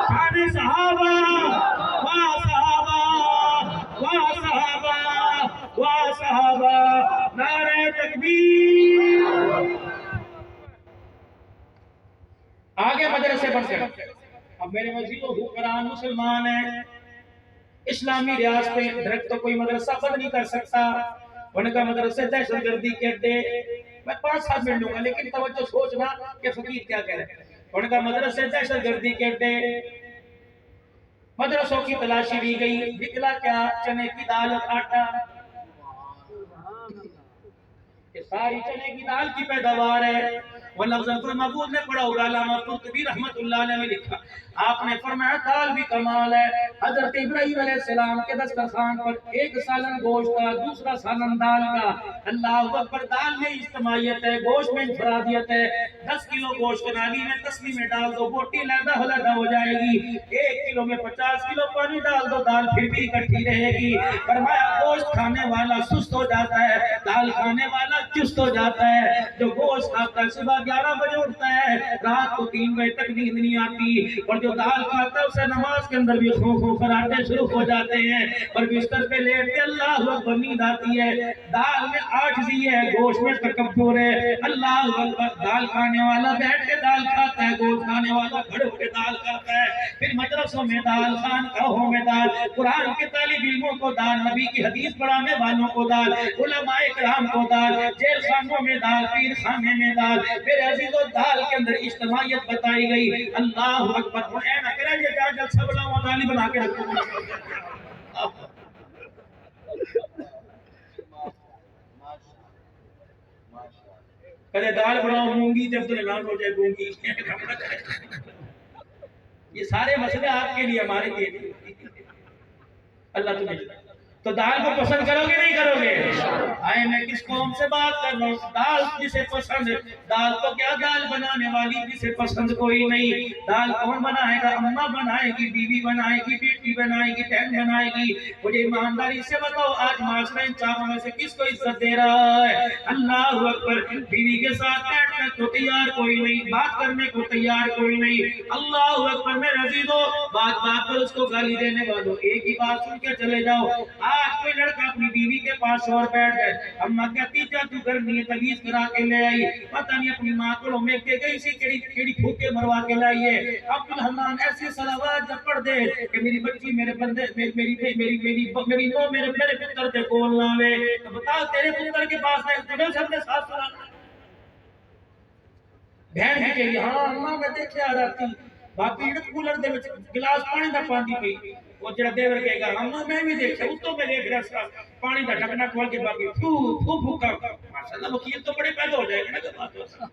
شان صحابہ، واہ صحابہ، واہ صحابہ، واہ صحابہ، نعرہ تکبیر۔ آگے مدرسے بن گئے۔ اب میرے مزیدوں حکمران مسلمان ہیں، اسلامی ریاستیں، درخت تو کوئی مدرسہ بند نہیں کر سکتا، ان کا مدرسے دہشت گردی کے اڈے۔ میں 5-7 منٹ لوں گا لیکن توجہ سوچنا کہ فقیر کیا کہہ رہے ہیں۔ ان کا مدرسے دہشت گردی کے اڈے، مدرسوں کی تلاشی لی گئی، نکلا کیا؟ چنے کی دال اور آٹا، یہ ساری چنے کی دال کی پیداوار ہے۔ وہ لفظ محبوب نے پڑھا ہوگا، علامہ قرطبی رحمت اللہ علیہ نے لکھا، آپ نے فرمایا دال بھی کمال ہے۔ حضرت ابراہیم علیہ السلام کے دسترخوان پر ایک سالن گوشت کا، دوسرا سالن دال کا، اللہ اکبر، دال میں اجتماعیت ہے، گوشت میں انفرادیت ہے۔ 10 کلو گوشت نالی میں تسلی میں ڈال دو، بوٹی علیحدہ علیحدہ ہو جائے گی، 1 کلو میں 50 کلو پانی ڈال دو، دال پھر بھی اکٹھی رہے گی۔ فرمایا گوشت کھانے والا سست ہو جاتا ہے، دال کھانے والا چست ہو جاتا ہے۔ جو گوشت کھاتا ہے صبح 11 بجے اٹھتا ہے، رات کو 3 بجے تک نیند نہیں آتی، اور جو دال کھاتا ہے اسے نماز کے اندر بھی خو خراٹے شروع ہو جاتے ہیں، اور بستر پہ لیٹ کے اللہ اکبر نیند آتی ہے۔ دال میں عاجزی ہے، گوشت میں تکبر ہے۔ اللہ اکبر، دال کھانے والا بیٹھ کے دال کھاتا ہے، گوشت کھانے والا کھڑے ہو کے دال کھاتا ہے۔ پھر مدرسوں میں دال، خانقاہوں میں دال، قرآن کے طالب علموں کو دال، نبی کی حدیث پڑھانے والوں کو دال، علماء کرام کو دال، جیل خانوں میں دال، پیر خانے میں دال۔ میرے عزیزو، دال کے اندر اجتماعیت بتائی گئی۔ اللہ اکبر، وہ اے نہ کرے یہ جا جلسہ بناؤ دال ہی بنا کے رکھو۔ کہتے دال بناؤ مونگی جب تو اعلان ہو جائے گونگی۔ یہ سارے مسئلے آپ کے لیے، ہمارے لیے نہیں۔ اللہ تمہیں تو دال کو پسند کرو گے نہیں کرو گے؟ آئے میں کس قوم سے بات کر رہا ہوں؟ دال جسے پسند، دال تو کیا دال بنانے والی جسے پسند کوئی نہیں۔ دال کون بنائے گا؟ اماں بنائے گی، بیوی بنائے گی، بیٹی بنائے گی، بہن بنائے گی۔ مجھے ایمانداری سے بتاؤ آج معاشرہ ان چاروں میں سے کس کو عزت دے رہا ہے؟ اللہ اکبر، بیوی کے ساتھ بیٹھنے کو تیار کوئی نہیں، بات کرنے کو تیار کوئی نہیں۔ اللہ اکبر، میرے عزیزو، بات پر اس کو گالی دینے والوں ایک ہی بات سن کے چلے جاؤ۔ آج کوئی لڑکا اپنی بیوی کے پاس اور بیٹھ گئے، اماں کہتی جادو کرنی ہے، تمیز کرا کے لے آئی، پتہ نہیں اپنی ماں کو میں کے گئی سی کیڑی پھوکے مروا کے لائیے۔ عبدالرحمن ایسی صلوات جب پڑھ دے کہ میری بچی میرے بندے میری نو میرے پتر کے کول نہ آوے، تو بتا تیرے پتر کے پاس ہے تجھے سب نے ساتھ سنا۔ بہن بھی کہی ہاں اماں میں دیکھے آ رہتی، باقی کولر دے وچ گلاس پانی دا پاندی پئی، وہ جڑا دیور کہے گا ہم میں بھی دیکھا اتوں میں دیکھ رہا پانی دا ڈھکنا کھول کے باقی پھو کا ماشاءاللہ وکیل تو بڑے پیدا ہو جائے گا نا بات۔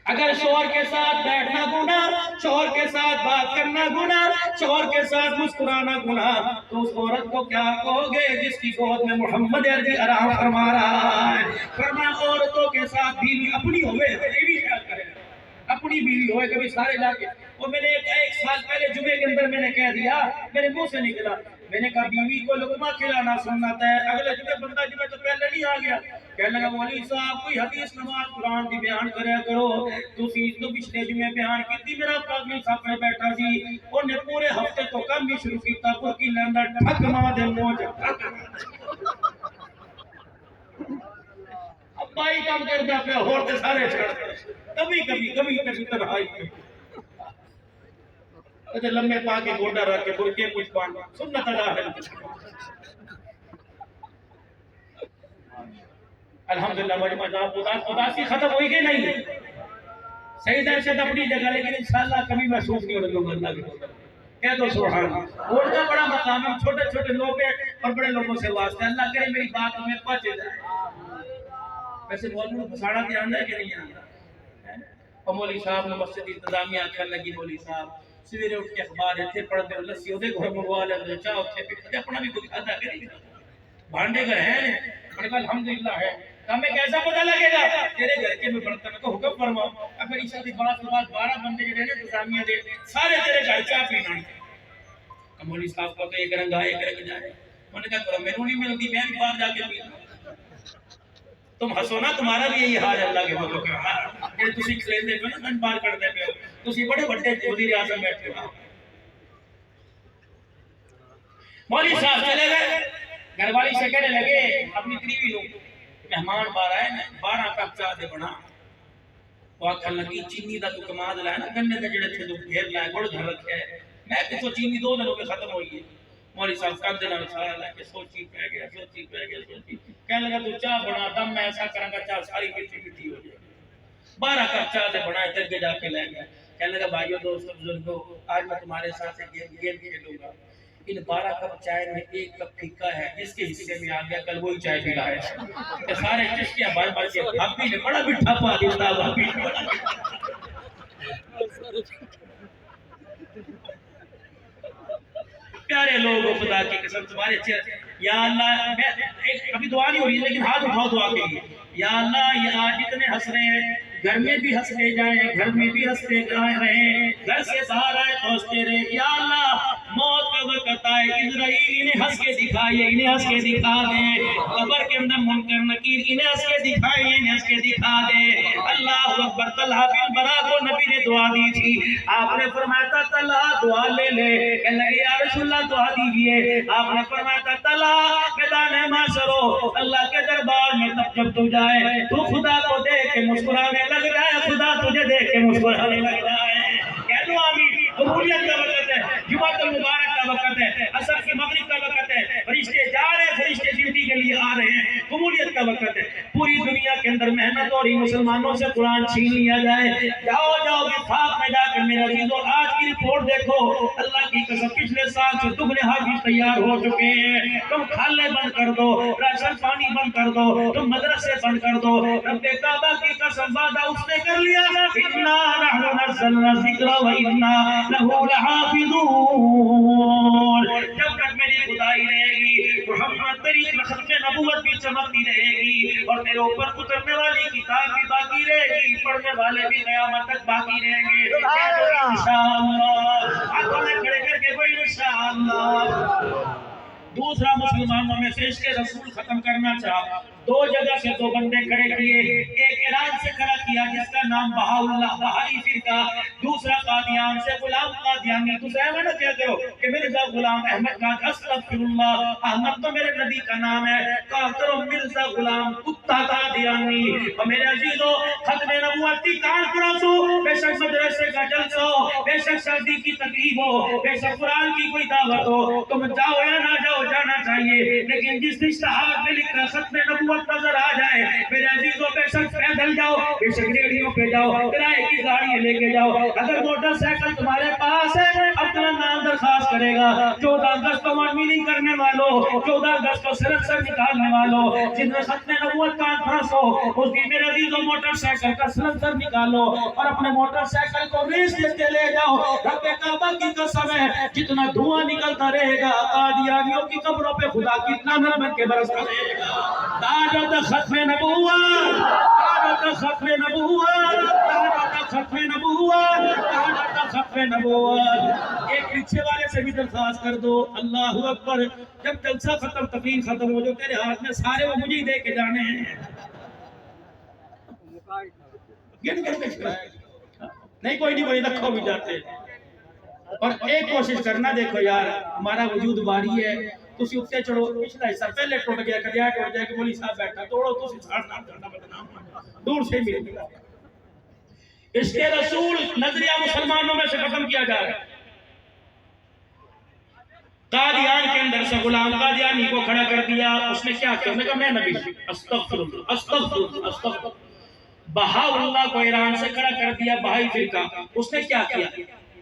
اگر شوہر کے ساتھ بیٹھنا گناہ، شوہر کے ساتھ بات کرنا گناہ، شوہر کے ساتھ مسکرانا گناہ، تو اس عورت کو کیا کہو گے جس کی گود میں محمد عربی آرام فرما رہا ہے؟ فرمایا عورتوں کے ساتھ بیوی اپنی ہوئے، یہ بھی خیال کریں، اپنی بیوی ہوئے کبھی سارے جا کے۔ وہ میں نے ایک سال پہلے جمعے کے اندر میں نے کہہ دیا، میرے منہ سے نکلا، میں نے کہا بیوی کو لقمہ کھلانا سنت ہے۔ اگلے جمعے بندہ جمعے تو پہلے نہیں آ گیا، کہنے لگا مولوی صاحب کوئی حدیث نماز قرآن بھی بیان کرے کرو، تو پچھلے جمعے بیان کی تھی، میرا پاگلی صاحب میں بیٹھا سی، انہیں پورے ہفتے تو کم بھی شروع کیتا، پر کی لندر ٹھک ماں دے موج اب بائی کام کر دیا پہ ہوتے سارے چھڑ کبھی تنہائی تے لمبے پا کے گوڈا رکھ کے برکے کچھ پان سنت ادا ہے الحمدللہ مجمع صاحب اداسی ختم ہوئی کہ نہیں صحیح در سے اپنی جگہ لیکن انشاءاللہ کبھی محسوس نہیں ہونے دوں گا اللہ کے کہہ دو سبحان اللہ اور کا بڑا مقام ہے چھوٹے چھوٹے لوگ ہیں اور بڑے لوگوں سے واسطہ اللہ کرے میری بات میں پہنچ جائے ویسے مولوی پھساڑا کے آنا ہے کہ نہیں آنا اور مولوی صاحب نے مسجد انتظامیہ آکھر لگی مولوی صاحب سویرے اٹھ کے اخبار اتنے پڑھتے ہو لسی ہوتے گھر منگوا لے چاہ اتنے پھر اپنا بھی کچھ کھاتا کریں بھانڈے گھر ہیں میں نے کہا الحمدللہ ہے ہمیں کیسا پتہ لگے گا تیرے گھر کے میں برتن کو حکم فرماؤ اگر عشاء کے بعد 12 بندے جو رہنے انتظامیہ دے سارے تیرے گھر چاہ پینا مولوی صاحب کو ایک رنگ آئے ایک رنگ جائے میں نے کہا کرو میں نہیں ملتی میں بھی باہر جا کے پینا تم ہنسو نا تمہارا بھی یہی حال ہے اللہ کے بندوں کا کہ تسی کھلیندے پہ نا گن بار کرتے پہ تسی بڑے بڑے وزیر اعظم بیٹھے ہو مولوی صاحب چلے گئے گھر والی سے کہنے لگے اپنی تریوی لوگ مہمان بار آئے نا 12 کپ چاہ دے بنا وہ آکھن لگی چینی دا تو کماد لائے نا گنے دا جڑے تھے جو گھیر لائے گوڑ گھر رکھے ہے میں کہ تو چینی 2 دنوں کے ختم ہوئی ہے مولوی صاحب کندے نال سارا لے کے سوچی پہ گیا کہنے لگا تو چاہ بنا دم میں ایسا کروں گا چاہ ساری مٹی مٹی ہو جائے 12 کپ چاہ دے بنائے تر کے جا کے لے گیا کہنے لگا بھائیو دوستو بزرگو آج میں تمہارے ساتھ گیم کھیلوں گا ان 12 کپ چائے میں 1 کپ پھیکا ہے جس کے حصے میں آ گیا کل وہی چائے پی رہا ہے کہ سارے چشتیاں بھائی بھائی کے بھابی نے بڑا مٹھا پا دیتا بھابی نے بڑا پیارے لوگوں خدا کی قسم تمہارے چہرے یا اللہ ابھی دعا نہیں ہو رہی ہے لیکن ہاتھ اٹھاؤ دعا کے لیے یا اللہ یہ آج اتنے ہنس رہے ہیں گھر میں بھی ہنستے جائیں گھر میں بھی ہنستے رہیں گھر سے باہر آئے تو ہنستے رہے یا اللہ موت کا وقت آئے اسرائیل انہیں ہنس کے دکھائیے انہیں ہنس کے دکھا دے قبر کے اندر منکر نکیر انہیں ہنس کے دکھائیے انہیں ہنس کے دکھا دے اللہ اکبر طلحہ بن برا کو نبی نے دعا دی تھی آپ نے فرمایا تھا طلحہ دعا لے لے کہنے لگے یا رسول اللہ دعا دیجئے آپ نے فرمایا تھا طلحہ میدان محشر ہو اللہ کے دربار میں تب جب تو جائے تو خدا کو دیکھ کے مسکرانے لگ جائے خدا تجھے دیکھ کے مسکرانے لگ جائے کہہ دو آمین قبولیت کا وقت ہے جمعہ المبارک کا وقت ہے عصر کی مغرب کا وقت ہے فرشتے جا رہے ہیں فرشتے ڈیوٹی کے لیے آ رہے ہیں قبولیت کا وقت ہے پوری دنیا کے اندر محنت ہو رہی مسلمانوں سے قرآن چھین لیا جائے جاؤ جاؤ کہ خواب میں جا کر میرے عزیزو آج کی رپورٹ دیکھو اللہ کی قسم پچھلے سال سے دگنے حافظ تیار ہو چکے ہیں تم کھالے بند کر دو راشن پانی بند کر دو تم مدرسے بند کر دو رب کعبہ کی قسم وعدہ اس نے کر لیا انا نحن نزلنا الذکر وانا له لحافظون جب تک میری خدائی رہے گی محمد تیری ختم نبوت بھی چمکتی رہے گی اور تیرے اوپر اترنے والی کتاب بھی باقی رہے گی پڑھنے والے بھی قیامت تک باقی رہیں گے انشاءاللہ آنکھوں میں کھڑے کر کے کوئی انشاءاللہ دوسرا مسلمانوں میں سے عشق رسول ختم کرنا چاہا 2 جگہ سے 2 بندے کھڑے کیے ایک ایران سے کھڑا کیا جس کا نام بہاؤاللہ بہائی فرقہ دوسرا قادیان سے غلام قادیانی تو سہمہ نہ کیا کرو کہ مرزا غلام احمد کا استغفراللہ احمد تو میرے نبی کا نام ہے کہا کرو مرزا غلام کتا قادیانی اور میرے عزیزو ختم نبوت کی کانفرنس ہو بے شک مدرسے کا جلسہ ہو بے شک شادی کی تقریب ہو بے شک قرآن کی کوئی دعوت ہو تم جاؤ یا نہ جاؤ جانا چاہیے لیکن جس اشتہار میں لکھ کر ختم نبوت نظر آ جائے میرے عزیزوں بے شک پیدل جاؤ بے شک ریڑیوں پہ جاؤ کرائے کی گاڑی لے کے جاؤ اگر موٹر سائیکل تمہارے پاس ہے اپنا نام درخواست کرے گا 14 اگست کو میٹنگ کرنے والوں 14 اگست کو سلنسر نکالنے والوں جن میں ختم نبوت کانفرنس ہو اس کی میرے عزیزوں موٹر سائیکل کا سلنسر نکالو اور اپنے موٹر سائیکل کو ریس دیتے لے جاؤ رب کعبہ کی قسم ہے جتنا دھواں نکلتا رہے گا قادیانیوں کی قبروں پہ خدا کتنا نرم کے برستا رہے گا تاجت ختم نبوت تاجت ختم نبوت تاجت ختم نبوت تاجت ختم نبوت ایک پیچھے والے سے بھی درخواست کر دو اللہ اکبر جب جلسہ ختم تقریر ختم ہو جو تیرے ہاتھ میں سارے وہ مجھے ہی دے کے جانے ہیں نہیں کوئی نہیں رکھو بھی جاتے اور ایک کوشش کرنا دیکھو یار ہمارا وجود باری ہے تسی اٹھتے چڑھو پچھلا حصہ پہلے ٹوٹ گیا کدیا ٹوٹ جائے کہ مولوی صاحب بیٹھا توڑو تسی ساڑھ نام کرنا بدنام دور سے مل گیا عشق رسول نظریہ مسلمانوں میں سے ختم کیا جا رہا ہے قادیان کے اندر سے غلام قادیانی کو کھڑا کر دیا. اس نے کیا کیا؟ اس نے کہا میں نبی استغفر اللہ استغفر اللہ استغفر اللہ. بہاءاللہ کو ایران سے کھڑا کر دیا بہائی فرقہ. اس نے کیا کیا؟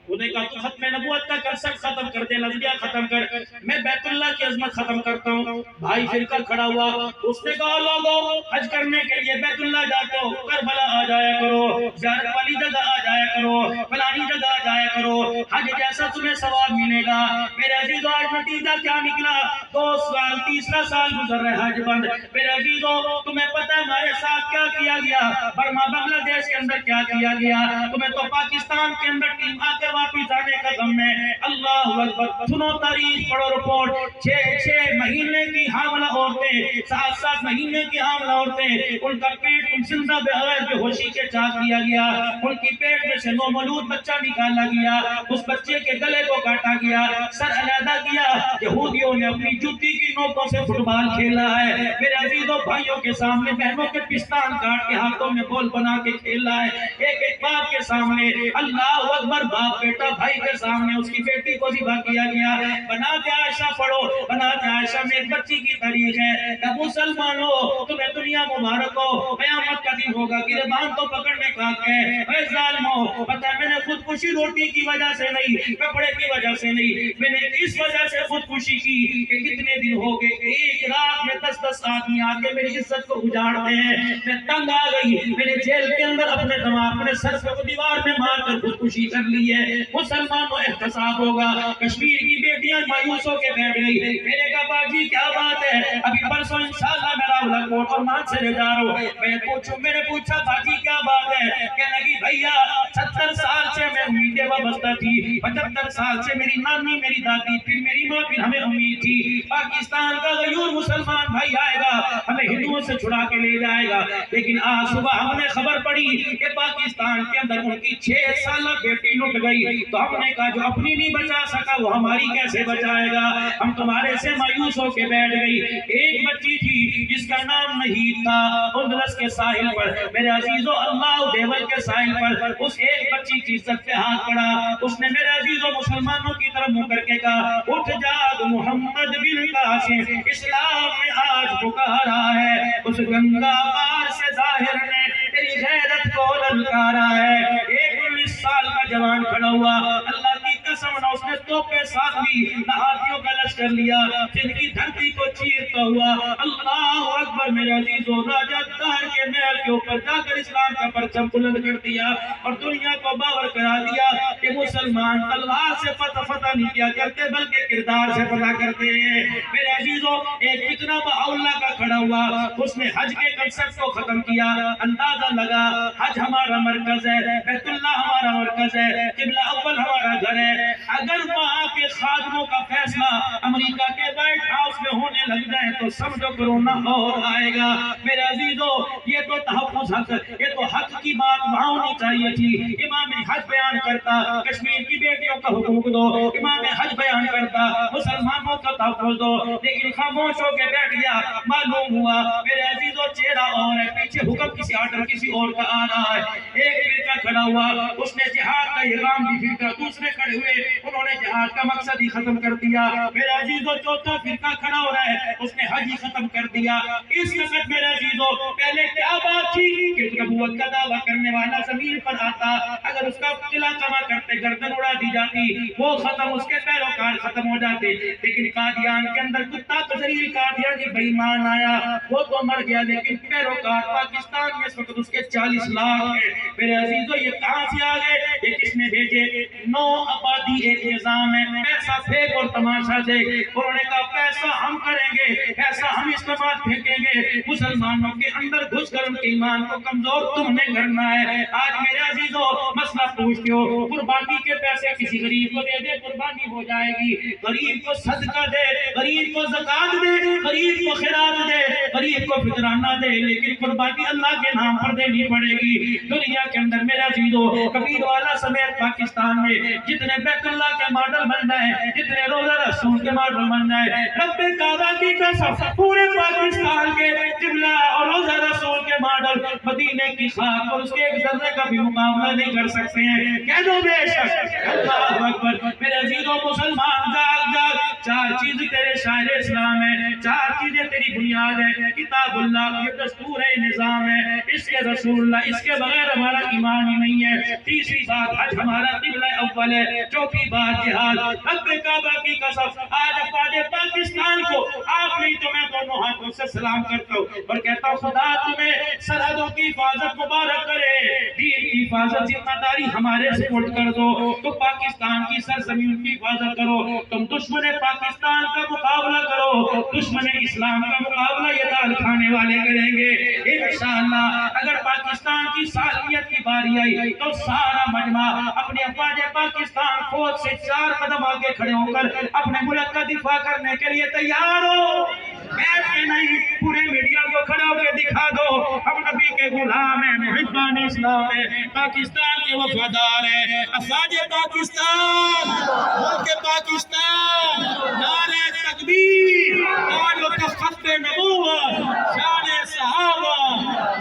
انہوں نے کہا تو ختم نبوت کا کنسپٹ ختم کر دے, نظریہ ختم کر, میں بیت اللہ کی عظمت ختم کرتا ہوں. بھائی فرقہ کھڑا ہوا. اس نے کہا لوگوں حج کرنے کے لیے بیت اللہ جاتے ہو, کربلا آ جایا کرو, زیارت والی جگہ آ جایا کرو, فلانی جگہ آ جایا کرو, حج جیسا تمہیں ثواب ملے گا. میرے عزیزو آج نتیجہ کیا نکلا؟ 2 سال تیسرا سال گزر رہا ہے حج بند. میرے عزیزو تمہیں پتہ ہے ہمارے ساتھ کیا کیا گیا؟ برما بنگلہ دیش کے اندر کیا کیا گیا؟ تمہیں تو پاکستان کے اندر ٹیم آ کر واپس آنے کا غم ہے. اللہ اکبر. سنو تاریخ, پڑھو رپورٹ. 6 مہینے کی حاملہ عورتیں, 7 مہینے کی حاملہ عورتیں, ان کا پیٹ زندہ بغیر بے ہوشی کے چاک دیا گیا. ان کی پیٹ میں سے نومولود بچہ نکالا گیا. اس بچے کے گلے کو کاٹا گیا, سر علیحدہ کیا. یہودیوں نے اپنی جوتی کی نوکوں سے فٹ بال کھیلا ہے. میرے عزیزوں بھائیوں کے سامنے بہنوں کے پستان کاٹ کے ہاتھوں میں بال بنا کے کھیلا ہے. ایک باپ کے سامنے, اللہ اکبر, باپ بیٹا بھائی کے سامنے اس کی بیٹی کو ذبح کیا گیا. بنات عائشہ پڑھو, بنات عائشہ میں ایک بچی کی تاریخ ہے. کہ مسلمانوں تمہیں دنیا مبارک ہو, قیامت کا دن ہوگا, گربان تو پکڑنے کا ہے. اے ظالموں, پتہ میں نے خودکشی روٹی کی وجہ سے نہیں, کپڑے کی وجہ سے نہیں, میں نے اس وجہ سے خودکشی کی کہ کتنے دن ہو گئے ایک رات میں 10 آدمی آ کے میری عزت کو اجاڑتے ہیں. میں تنگ آ گئی, میں نے جیل کے اندر اپنے دماغ اپنے سر کو دیوار میں مار کر خودکشی کر لی ہے. مسلمانوں احتساب ہوگا. کشمیر کی بیٹیاں مایوس ہو کے بیٹھ گئی. میرے کہا باجی کیا بات ہے؟ ابھی پرسوں انشاءاللہ میں راولہ کوٹ اور مان سے جا رہا ہوں. میں نے پوچھا باجی کیا بات ہے؟ کہنے لگی بھیا 70 سال سے میں امیدیں وابستہ تھی, 75 سال سے میری نانی میری دادی پھر میری ماں پھر ہمیں امید تھی پاکستان کا غیور مسلمان بھائی آئے گا ہمیں ہندوؤں سے چھڑا کے لے جائے گا. لیکن آج صبح ہم نے خبر پڑی کہ پاکستان کے اندر ان کی 6 سالہ بیٹی لٹ گئی. تو ہم نے کہا جو اپنی نہیں بچا سکا وہ ہماری کیسے بچائے گا؟ ہم تمہارے سے مایوس ہو کے بیٹھ گئی. ایک بچی تھی جس کا نام نہیں تھا, اندلس کے ساحل پر, میرے عزیزو اللہ دیول کے ساحل پر اس ایک بچی کی عزت پہ ہاتھ پڑا. اس نے میرے عزیزو مسلمانوں کی طرف منہ کر کے کہا اٹھ جاگ محمد بن قاسم, اسلام میں آج پکارا ہے. اس گنگا پار سے ظاہر نے تیری غیرت کو للکارا ہے. ایک 19 سال کا جوان کھڑا ہوا, اللہ کی قسم نہ اس نے توپے ساتھ لی نہ ہاتھیوں کا لشکر لیا, جن کی دھرتی کو چیرتا ہوا. اللہ اکبر. میرے عزیزو راجہ دار کے محل کے اوپر جا کر اسلام کا پرچم بلند کر دیا اور دنیا کو باور کرا دیا کہ مسلمان تلوار سے فتح نہیں کیا کرتے بلکہ کردار سے فتح کرتے ہیں. میرے عزیزو ایک فتنہ بہاءاللہ کا کھڑا ہوا, اس نے حج کے کنسپٹ کو ختم کیا. اندازہ لگا حج ہمارا مرکز ہے, بیت اللہ ہمارا مرکز ہے, قبلہ اول ہمارا گھر ہے. اگر وہاں کے خادموں کا فیصلہ امریکہ کے وائٹ ہاؤس میں ہونے لگ جائے تو سمجھو کرونا اور آئے گا. میرے عزیزو یہ تو تحفظ حق, یہ تو حق کی بات وہاں ہونی چاہیے تھی. امام حج بیان کرتا کشمیر کی بیٹیوں کا حقوق دو, امام حج بیان کرتا مسلمانوں کا تحفظ دو, لیکن خاموش ہو کے بیٹھ گیا. معلوم ہوا میرے عزیزو چہرہ اور ہے, پیچھے حکم کسی آرڈر کسی اور کا آ رہا ہے. ایک فرقہ کھڑا ہوا, اس نے جہاد کا اعلان بھی فرقہ, دوسرے کھڑے ہوئے انہوں نے جہاد کا مقصد ہی ختم کر دیا. میرے عزیزو چوتھا فرقہ کھڑا ہو رہا ہے, اس نے حج ہی ختم کر دیا. اس وقت میرے عزیزو پہلے کیا بات تھی کہ نبوت کا دعویٰ کرنے والا زمین پر آتا, اگر اس کا قلعہ کما کرتے گردن اڑا دی جاتی, وہ ختم, اس کے پیروکار ختم ہو جاتے. لیکن قادیان کے اندر کتا تزریل قادیانی بے ایمان آیا, وہ تو مر گیا لیکن پیروکار پاکستان میں اس وقت اس کے 40 لاکھ ہیں. میرے عزیزو یہ کہاں سے آ گئے؟ یہ کس نے بھیجے؟ 9 آبادی ایک نظام ہے, پیسہ پھینک اور تماشا دیکھ. انہوں نے کہا پیسہ ہم کریں گے, پیسہ ہم استعمال پھینکیں گے, مسلمانوں کے اندر گھس کر ان کے ایمان کو کمزور تم نے کرنا ہے. آج میرے عزیزو مسئلہ پوچھتے ہو, قربانی کے پیسے کسی غریب کو دے دے قربانی ہو جائے گی, غریب کو صدقہ دے, غریب کو زکات دے, غریب کو خیرات دے, غریب کو فطرانہ دے, لیکن قربانی اللہ کے نام پر دینی پڑے گی. دنیا کے اندر میرے عزیزو کبیر والا سمیت پاکستان میں جتنے بیت اللہ کے ماڈل بن رہے ہیں، جتنے روزہ رسول کے ماڈل بن رہے ہیں، رب کعبہ کی قسم پورے پاکستان کے قبلہ اور روزہ رسول کے ماڈل مدینے کی خاک اور اس کے ایک ذرے کا بھی مقابلہ نہیں کر سکتے ہیں۔ کہہ دو بے شک اللہ اکبر۔ میرے عزیزوں مسلمان جاگ جاگ، چار چیزیں تیرے شاعر اسلام ہے، چار چیزیں تیری بنیاد ہے، کتاب اللہ، یہ دستور ہے، نظام ہے، اس کے رسول اللہ، اس کے بغیر ہمارا ایمان ہی نہیں ہے۔ تیسری بات حج ہمارا قبلہ اول ہے، چوتھی بات جہاد۔ رب کعبہ کی قسم آج افواج پاکستان کو آپ نہیں تو میں دونوں ہاتھوں سے سلام کرتا ہوں اور کہتا ہوں خدا تمہیں سرحدوں کی حفاظت مبارک کرے، دین کی حفاظت ذمہ داری ہمارے سپورٹ کر دو، تو پاکستان کی سرزمین کی حفاظت کرو، تم دشمن پاکستان کا مقابلہ کرو، دشمن اسلام کا مقابلہ یہ دال کھانے والے کریں گے انشاءاللہ۔ اگر پاکستان کی صالحیت کی باری آئی تو سارا مجمع اپنے افواج پاکستان فوج سے 4 قدم آگے کھڑے ہو کر اپنے ملک کا دفاع کرنے کے لیے تیار ہو۔ بیٹھ کے نہیں، پورے میڈیا کو کھڑا ہو کے دکھا دو ہم نبی کے غلام ہیں، محبان اسلام ہیں، پاکستان کے وفادار ہیں۔ افواج پاکستان، ملک پاکستان، نعرہ تکبیر، تاج و تخت نبوت، شان صحابہ،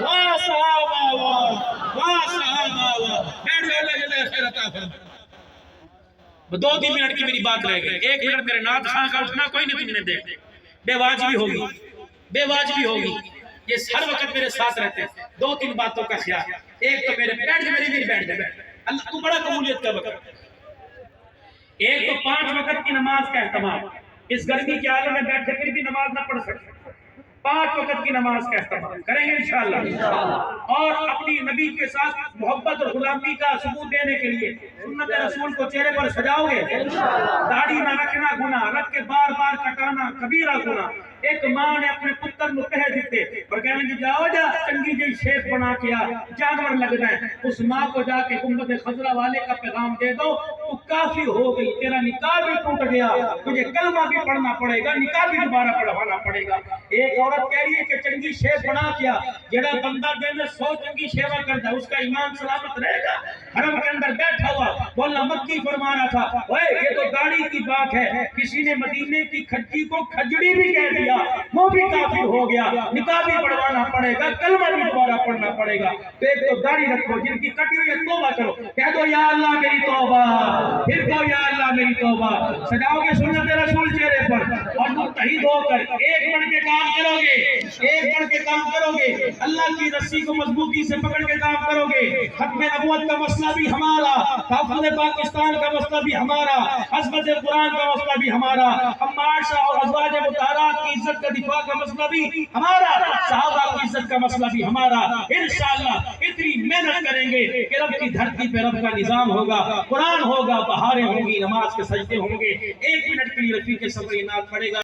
واہ صحابہ واہ صحابہ واہ۔ بیٹھ گئے، اللہ جل خیر عطا فرمائے۔ 2-3 منٹ کی میری بات رہ گئی، 1 منٹ میرے نعت خواں کا اٹھنا کوئی نہیں، تم نے دیکھ بے واجبی ہوگی، بے واجبی ہوگی، یہ ہر وقت میرے ساتھ رہتے ہیں۔ 2-3 باتوں کا خیال، ایک تو میرے بیٹھ جائے، میری بیٹھ جائے، اللہ تو بڑا قبولیت کا وقت۔ ایک تو 5 وقت کی نماز کا اہتمام، اس گرمی کے عالم میں بیٹھے پھر بھی نماز نہ پڑھ سکتے، 5 وقت کی نماز کا اہتمام کریں گے انشاءاللہ، اور اپنی نبی کے ساتھ محبت اور غلامی کا ثبوت دینے کے لیے سنت رسول کو چہرے پر سجاؤ گے، داڑھی نہ رکھنا گناہ، رکھ کے بار بار کٹانا کبیرہ گناہ۔ ایک ماں نے اپنے پتر کو کہہ دیتے اور کہنے کہ جاؤ جا چنگی جی شیپ بنا کے آ، جانور لگ جائے، اس ماں کو جا کے گنبد خضرا والے کا پیغام دے دو، تو کافی ہو گئی، تیرا نکاح بھی ٹوٹ گیا، تجھے کلمہ بھی پڑھنا پڑے گا، نکاح بھی دوبارہ پڑھوانا پڑے گا۔ ایک عورت کہہ رہی ہے کہ چنگی شیپ بنا کیا، جڑا بندہ دے میں 100 چنگی شیوا کر جائے اس کا ایمان سلامت رہے گا۔ حرم کے اندر بیٹھا ہوا مولا مکی فرما رہا تھا، اوے یہ تو داڑھی کی بات ہے، کسی نے مدینے کی کھجی کو کھجڑی بھی کہہ دیا، وہ بھی کافر ہو گیا، نکاح بھی پڑھوانا پڑے گا، کلمہ بھی دوبارہ پڑھنا پڑے گا۔ تو ایک تو داڑھی رکھو، جن کی کٹی ہوئی ہے توبہ کرو، کہہ دو یا اللہ میری توبہ، پھر کہو یا اللہ میری توبہ، سجاؤ گے سنت رسول چہرے پر اور متحد ہو کر ایک بن کے کام کرو گے، ایک بن کے کام کرو گے، اللہ کی رسی کو مضبوطی سے پکڑ کے کام کرو گے۔ ختم نبوت کا مسئلہ بھی ہمارا، تحفظ پاکستان کا مسئلہ بھی ہمارا، عظمت قرآن کا مسئلہ بھی ہمارا، معاشرہ اور ازواج مطہرات کی عزت کا دفاع کا مسئلہ بھی ہمارا، صحابہ کی عزت کا مسئلہ بھی ہمارا۔ انشاءاللہ اتنی محنت کریں گے کہ رب کی دھرتی پہ رب کا نظام ہوگا، قرآن ہوگا، بہاریں ہوں گی، نماز کے سجدے ہوں گے۔ 1 منٹ کے لیے رفیق صبر نعت پڑے گا۔